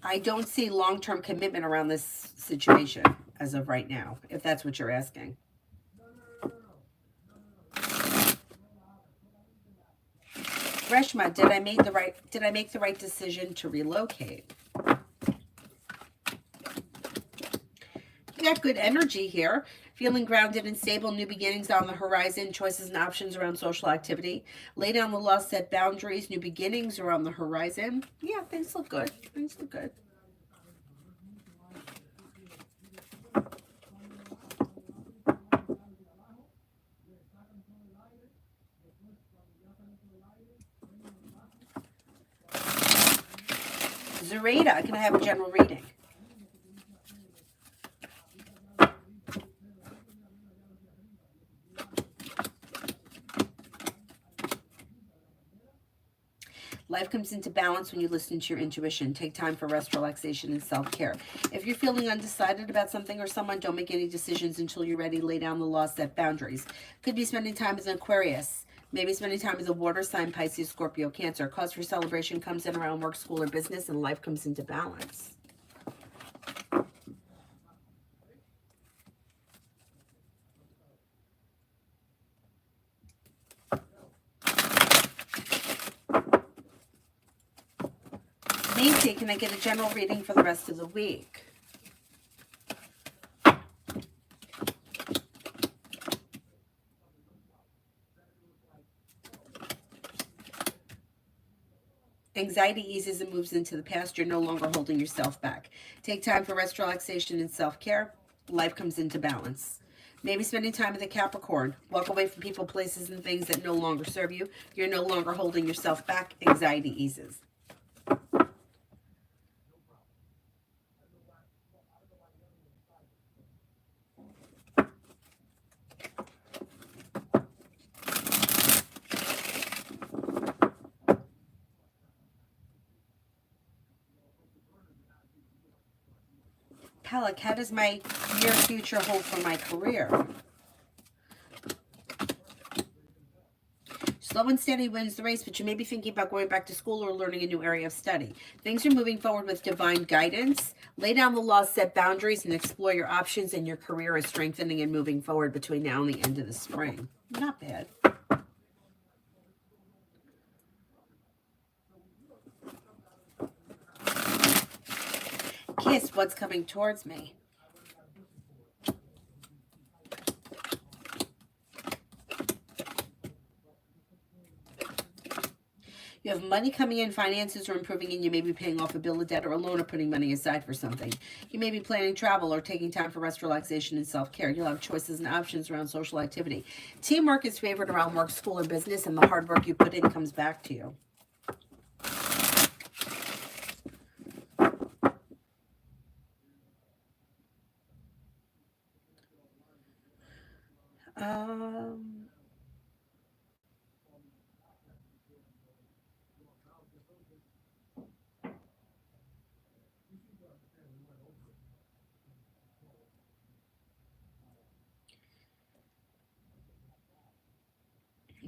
I don't see long-term commitment around this situation as of right now, if that's what you're asking. Reshma, did I make the right decision to relocate? You got good energy here. Feeling grounded and stable, new beginnings on the horizon, choices and options around social activity. Lay down the law, set boundaries, new beginnings are on the horizon. Yeah, things look good. Things look good. Zareda, can I have a general reading? Life comes into balance when you listen to your intuition. Take time for rest, relaxation, and self-care. If you're feeling undecided about something or someone, don't make any decisions until you're ready. Lay down the law, set boundaries. Could be spending time with an Aquarius. Maybe spending time with a water sign, Pisces, Scorpio, Cancer. Cause for celebration comes in around work, school, or business, and life comes into balance. Nancy, can I get a general reading for the rest of the week? Anxiety eases and moves into the past. You're no longer holding yourself back. Take time for rest, relaxation, and self-care. Life comes into balance. Maybe spending time with a Capricorn. Walk away from people, places, and things that no longer serve you. You're no longer holding yourself back. Anxiety eases. Palak, how does my near future hold for my career? Slow and steady wins the race, but you may be thinking about going back to school or learning a new area of study. Things are moving forward with divine guidance. Lay down the law, set boundaries, and explore your options, and your career is strengthening and moving forward between now and the end of the spring. Not bad. Kiss, what's coming towards me? You have money coming in, finances are improving, and you may be paying off a bill of debt or a loan or putting money aside for something. You may be planning travel or taking time for rest, relaxation, and self-care. You'll have choices and options around social activity. Teamwork is favored around work, school, or business, and the hard work you put in comes back to you.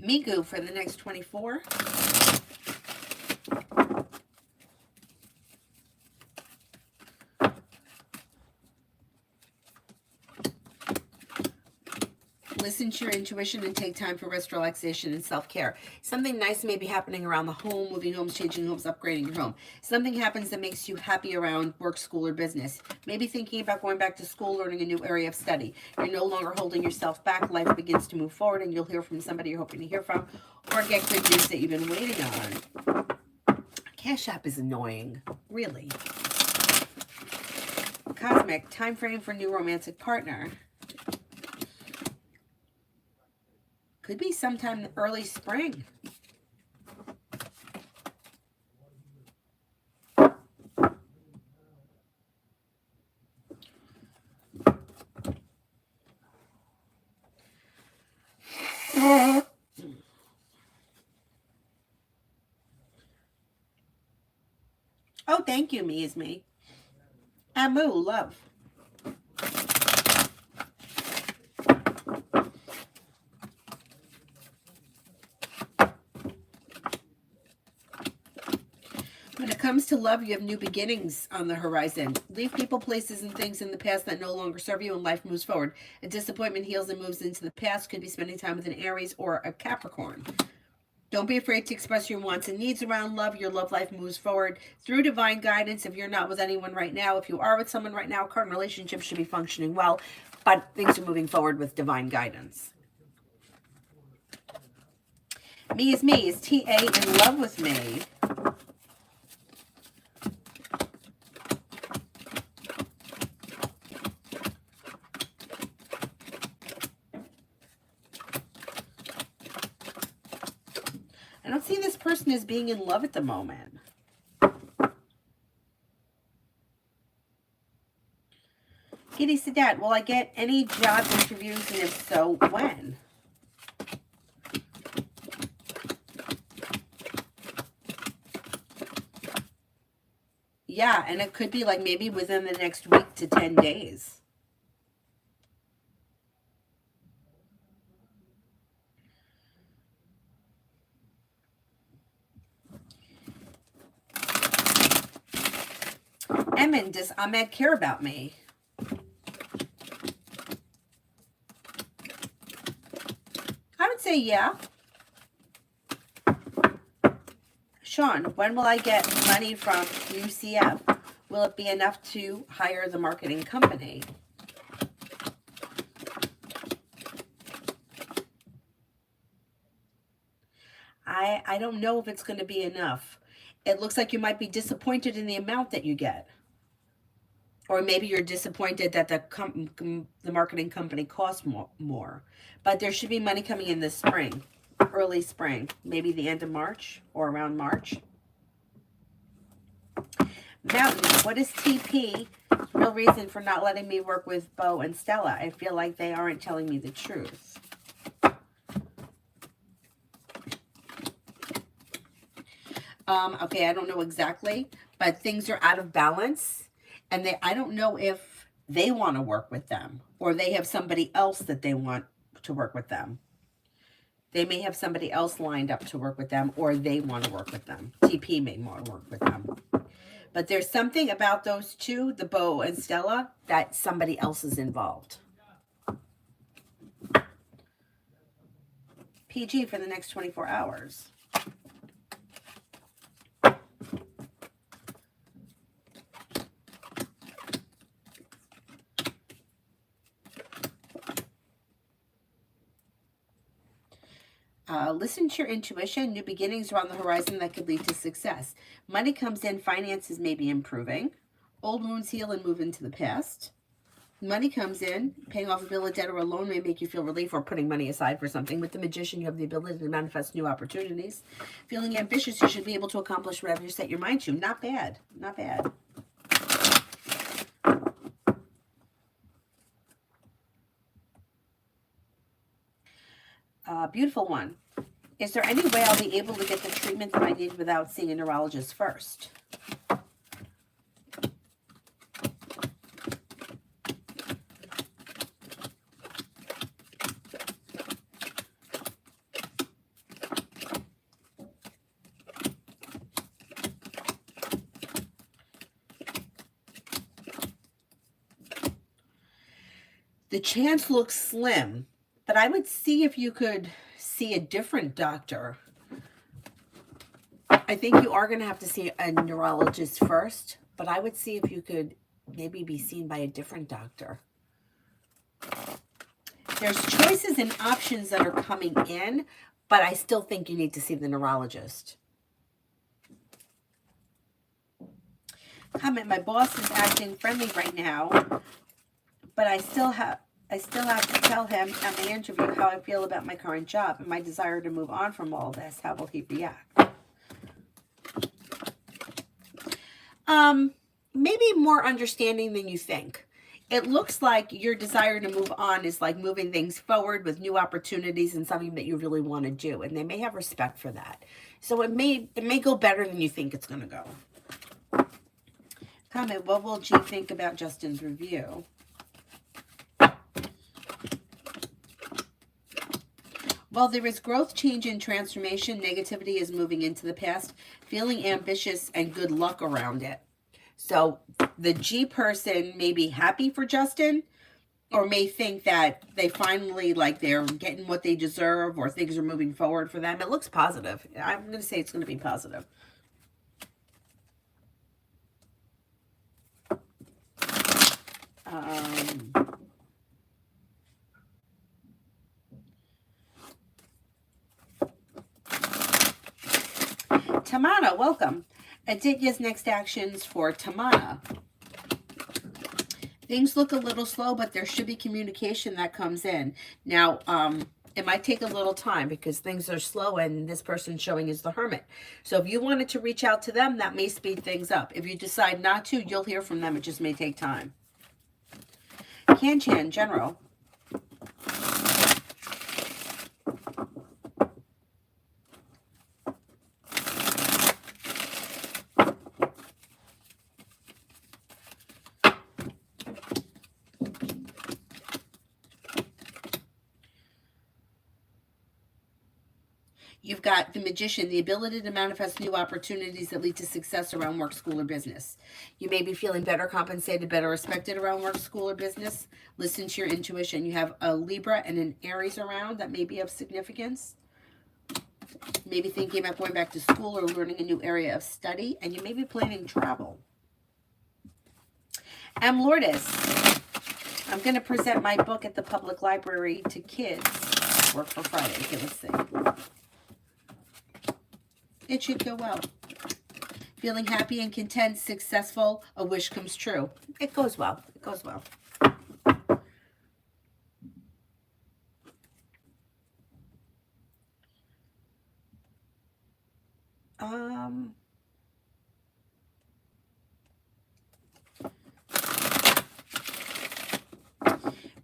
Migu for the next 24. Listen to your intuition and take time for rest, relaxation, and self-care. Something nice may be happening around the home, moving homes, changing homes, upgrading your home. Something happens that makes you happy around work, school, or business. Maybe thinking about going back to school, learning a new area of study. You're no longer holding yourself back. Life begins to move forward, and you'll hear from somebody you're hoping to hear from, or get good news that you've been waiting on. Cash App is annoying. Really. Cosmic, time frame for new romantic partner. Could be sometime early spring. Oh, thank you, me is me. Amu, love. When it comes to love, you have new beginnings on the horizon. Leave people, places, and things in the past that no longer serve you, and life moves forward. A disappointment heals and moves into the past. Could be spending time with an Aries or a Capricorn. Don't be afraid to express your wants and needs around love. Your love life moves forward through divine guidance. If you're not with anyone right now, if you are with someone right now, current relationship should be functioning well, but things are moving forward with divine guidance. Me is me. Is TA in love with me? I don't see this person as being in love at the moment. Kitty Sadat, will I get any job interviews, and if so, when? Yeah, and it could be like maybe within the next week to 10 days. Emin, does Ahmed care about me? I would say yeah. Sean, when will I get money from UCF? Will it be enough to hire the marketing company? I don't know if it's going to be enough. It looks like you might be disappointed in the amount that you get. Or maybe you're disappointed that the marketing company costs more. But there should be money coming in this spring, early spring, maybe the end of March or around March. Mountain, what is TP? Real reason for not letting me work with Bo and Stella. I feel like they aren't telling me the truth. Okay, I don't know exactly, but things are out of balance, and I don't know if they want to work with them or they have somebody else that they want to work with them. They may have somebody else lined up to work with them, or they want to work with them. TP may want to work with them. But there's something about those two, the Bo and Stella, that somebody else is involved. PG for the next 24 hours. Listen to your intuition. New beginnings are on the horizon that could lead to success. Money comes in. Finances may be improving. Old wounds heal and move into the past. Money comes in. Paying off a bill of debt or a loan may make you feel relief, or putting money aside for something. With the Magician, you have the ability to manifest new opportunities. Feeling ambitious, you should be able to accomplish whatever you set your mind to. Not bad. Not bad. Beautiful one. Is there any way I'll be able to get the treatment that I need without seeing a neurologist first? The chance looks slim, but I would see if you could see a different doctor. I think you are going to have to see a neurologist first, but I would see if you could maybe be seen by a different doctor. There's choices and options that are coming in, but I still think you need to see the neurologist. Comment, my boss is acting friendly right now, but I still have to tell him at the interview how I feel about my current job and my desire to move on from all this. How will he react? Maybe more understanding than you think. It looks like your desire to move on is like moving things forward with new opportunities and something that you really want to do, and they may have respect for that. So it may go better than you think it's going to go. Comment, what will G think about Justin's review? While there is growth, change, and transformation, negativity is moving into the past, feeling ambitious and good luck around it. So the G person may be happy for Justin, or may think that they finally, like, they're getting what they deserve, or things are moving forward for them. It looks positive. I'm going to say it's going to be positive. Tamana, welcome. Aditya's next actions for Tamana. Things look a little slow, but there should be communication that comes in. Now, it might take a little time because things are slow and this person's showing is the Hermit. So if you wanted to reach out to them, that may speed things up. If you decide not to, you'll hear from them. It just may take time. Kanchan, General. You've got the Magician, the ability to manifest new opportunities that lead to success around work, school, or business. You may be feeling better compensated, better respected around work, school, or business. Listen to your intuition. You have a Libra and an Aries around that may be of significance. Maybe thinking about going back to school or learning a new area of study, and you may be planning travel. M. Lourdes, I'm going to present my book at the public library to kids. Work for Friday. Okay, let's see. It should go well. Feeling happy and content, successful, a wish comes true. It goes well. It goes well.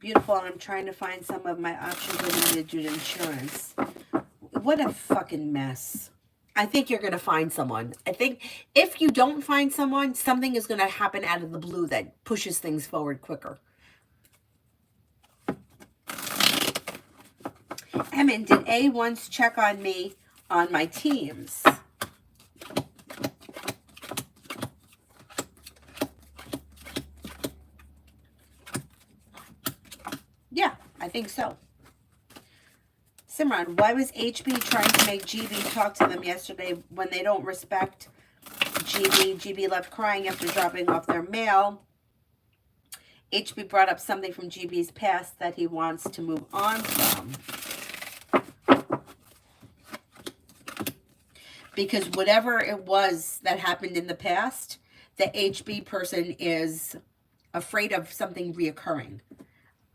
Beautiful. I'm trying to find some of my options related to insurance. What a fucking mess. I think you're going to find someone. I think if you don't find someone, something is going to happen out of the blue that pushes things forward quicker. Emin, did A once check on me on my teams? Yeah, I think so. Simran, why was HB trying to make GB talk to them yesterday when they don't respect GB? GB left crying after dropping off their mail. HB brought up something from GB's past that he wants to move on from. Because whatever it was that happened in the past, the HB person is afraid of something reoccurring.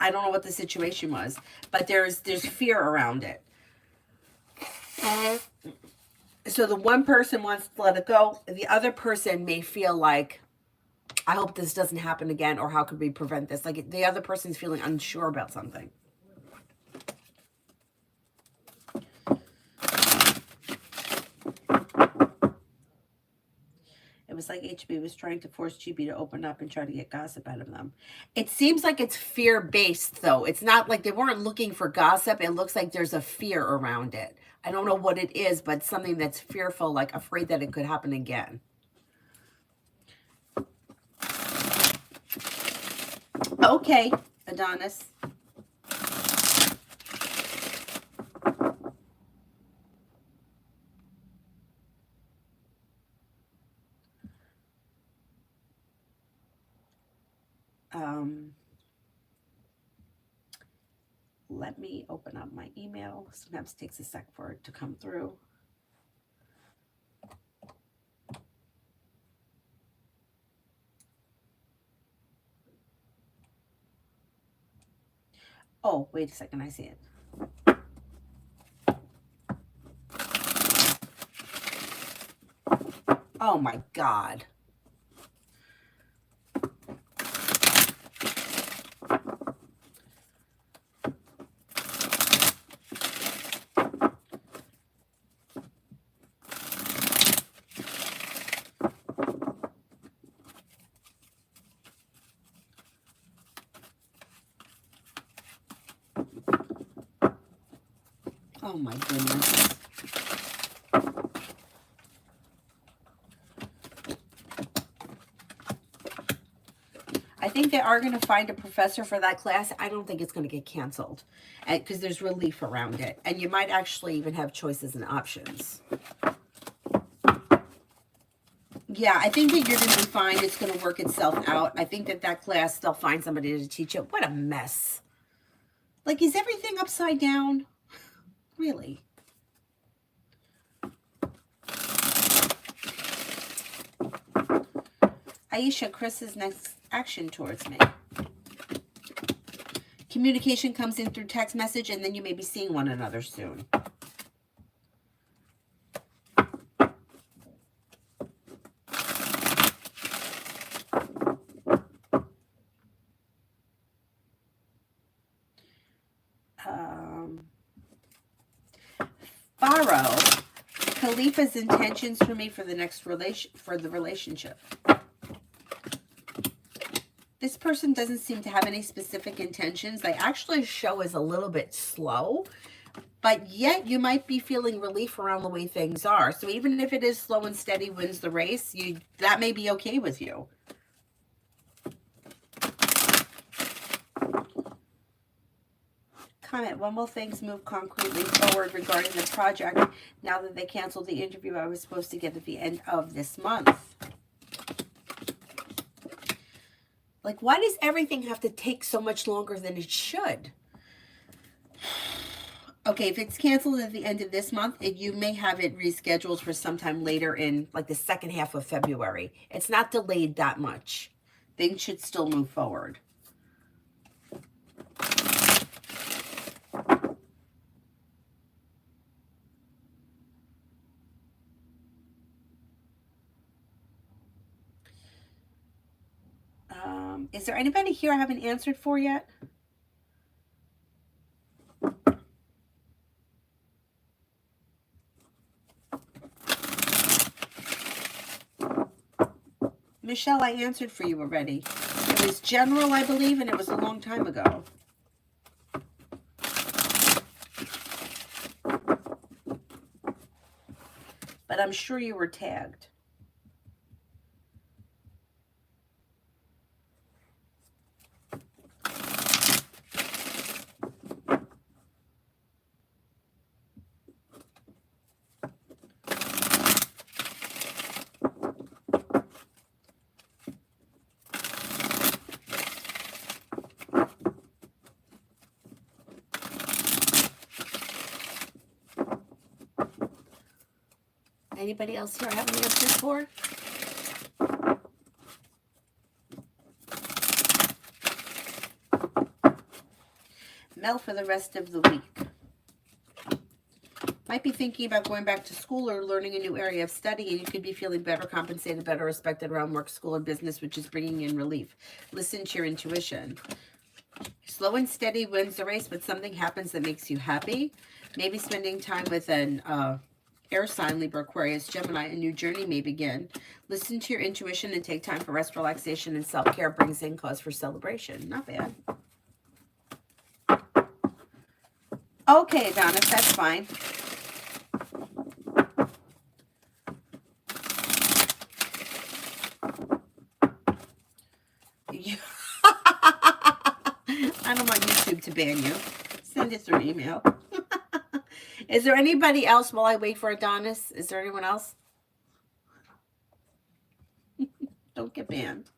I don't know what the situation was, but there's fear around it. So the one person wants to let it go. The other person may feel like, I hope this doesn't happen again, or how could we prevent this? Like the other person's feeling unsure about something. It was like HB was trying to force GB to open up and try to get gossip out of them. It seems like it's fear-based, though. It's not like they weren't looking for gossip. It looks like there's a fear around it. I don't know what it is, but something that's fearful, like afraid that it could happen again. Okay, Adonis. Let me open up my email. Sometimes it takes a sec for it to come through. Oh, wait a second. I see it. Oh my God. Oh my goodness. I think they are going to find a professor for that class. I don't think it's going to get canceled because there's relief around it. And you might actually even have choices and options. Yeah, I think that you're going to be fine. It's going to work itself out. I think that that class, they'll find somebody to teach it. What a mess. Like, is everything upside down? Really? Aisha, Chris's next action towards me. Communication comes in through text message, and then you may be seeing one another soon. Borrow Khalifa's intentions for me for the next relationship. This person doesn't seem to have any specific intentions. They actually show as a little bit slow, but yet you might be feeling relief around the way things are. So even if it is slow and steady wins the race, that may be okay with you. Comment, when will things move concretely forward regarding the project now that they canceled the interview I was supposed to get at the end of this month? Like, why does everything have to take so much longer than it should? Okay, if it's canceled at the end of this month, you may have it rescheduled for sometime later in, like, the second half of February. It's not delayed that much. Things should still move forward. Is there anybody here I haven't answered for yet? Michelle, I answered for you already. It was general, I believe, and it was a long time ago. But I'm sure you were tagged. Anybody else here I haven't answered for? Mel for the rest of the week. Might be thinking about going back to school or learning a new area of study, and you could be feeling better compensated, better respected around work, school, and business, which is bringing in relief. Listen to your intuition. Slow and steady wins the race, but something happens that makes you happy. Maybe spending time with an air sign, Libra, Aquarius, Gemini, a new journey may begin. Listen to your intuition and take time for rest, relaxation, and self-care brings in cause for celebration. Not bad. Okay, Adonis, that's fine. I don't want YouTube to ban you. Send it through email. Is there anybody else while I wait for Adonis? Is there anyone else? Don't get banned.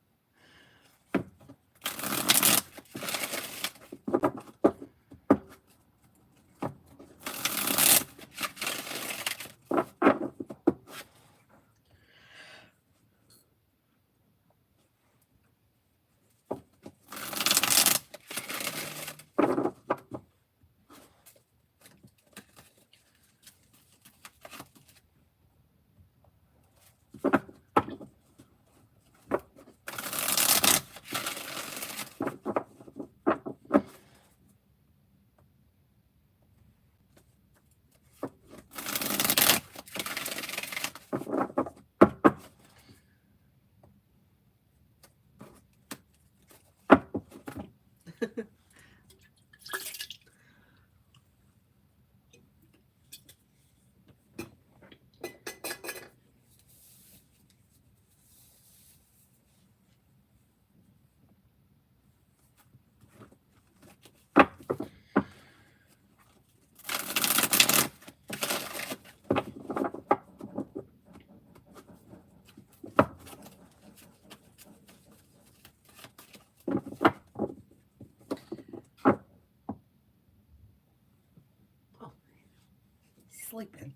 sleeping.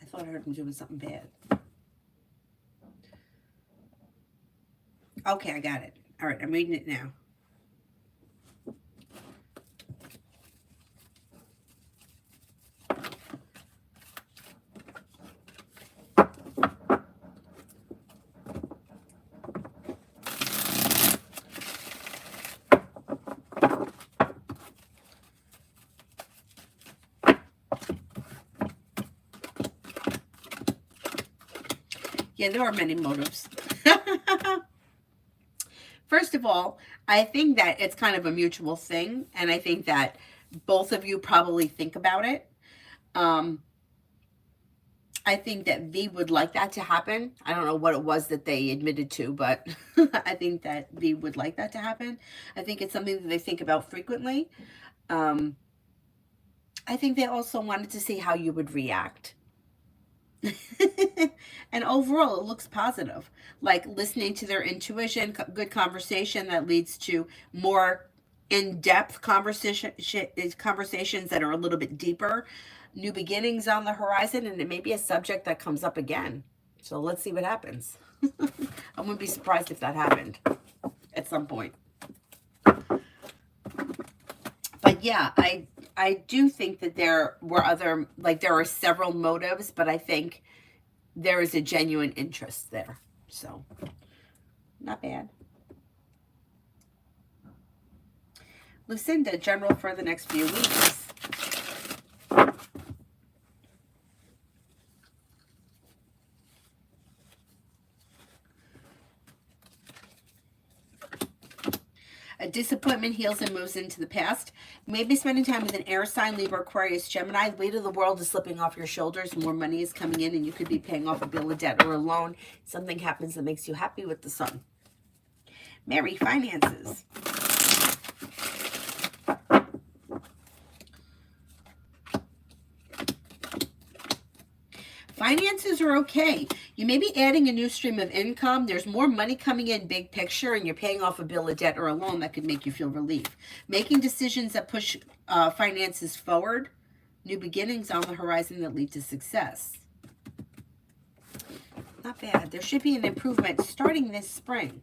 I thought I heard him doing something bad. Okay, I got it. All right, I'm reading it now. Yeah, there are many motives. First of all, I think that it's kind of a mutual thing, and I think that both of you probably think about it. I think that V would like that to happen. I don't know what it was that they admitted to, but I think that V would like that to happen. I think it's something that they think about frequently. I think they also wanted to see how you would react. And overall, it looks positive. Like listening to their intuition, good conversation that leads to more in-depth conversations that are a little bit deeper. New beginnings on the horizon, and it may be a subject that comes up again. So let's see what happens. I wouldn't be surprised if that happened at some point. But yeah, I do think that there were other, like there are several motives, but I think there is a genuine interest there. So, not bad. Lucinda, general for the next few weeks. A disappointment heals and moves into the past. Maybe spending time with an air sign, Libra, Aquarius, Gemini. The weight of the world is slipping off your shoulders. More money is coming in, and you could be paying off a bill of debt or a loan. Something happens that makes you happy with the sun. Mary, finances. Finances are okay. You may be adding a new stream of income. There's more money coming in big picture, and you're paying off a bill of debt or a loan that could make you feel relief. Making decisions that push finances forward. New beginnings on the horizon that lead to success. Not bad. There should be an improvement starting this spring.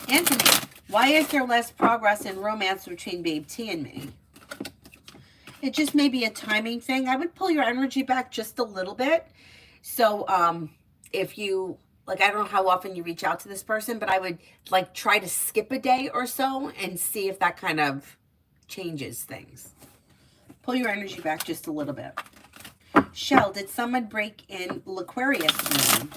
Anthony, why is there less progress in romance between Babe T and me? It just may be a timing thing. I would pull your energy back just a little bit. So if you, like, I don't know how often you reach out to this person, but I would like try to skip a day or so and see if that kind of changes things. Pull your energy back just a little bit. Shell, did someone break in L'Aquarius room?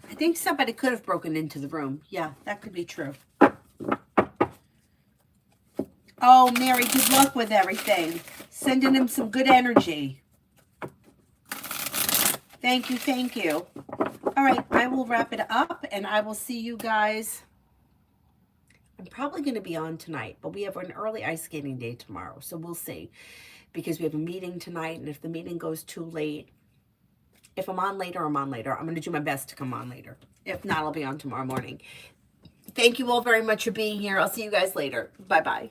I think somebody could have broken into the room. Yeah, that could be true. Oh, Mary, good luck with everything. Sending him some good energy. Thank you, thank you. All right, I will wrap it up, and I will see you guys. I'm probably going to be on tonight, but we have an early ice skating day tomorrow, so we'll see. Because we have a meeting tonight, and if the meeting goes too late, if I'm on later, I'm on later. I'm going to do my best to come on later. If not, I'll be on tomorrow morning. Thank you all very much for being here. I'll see you guys later. Bye-bye.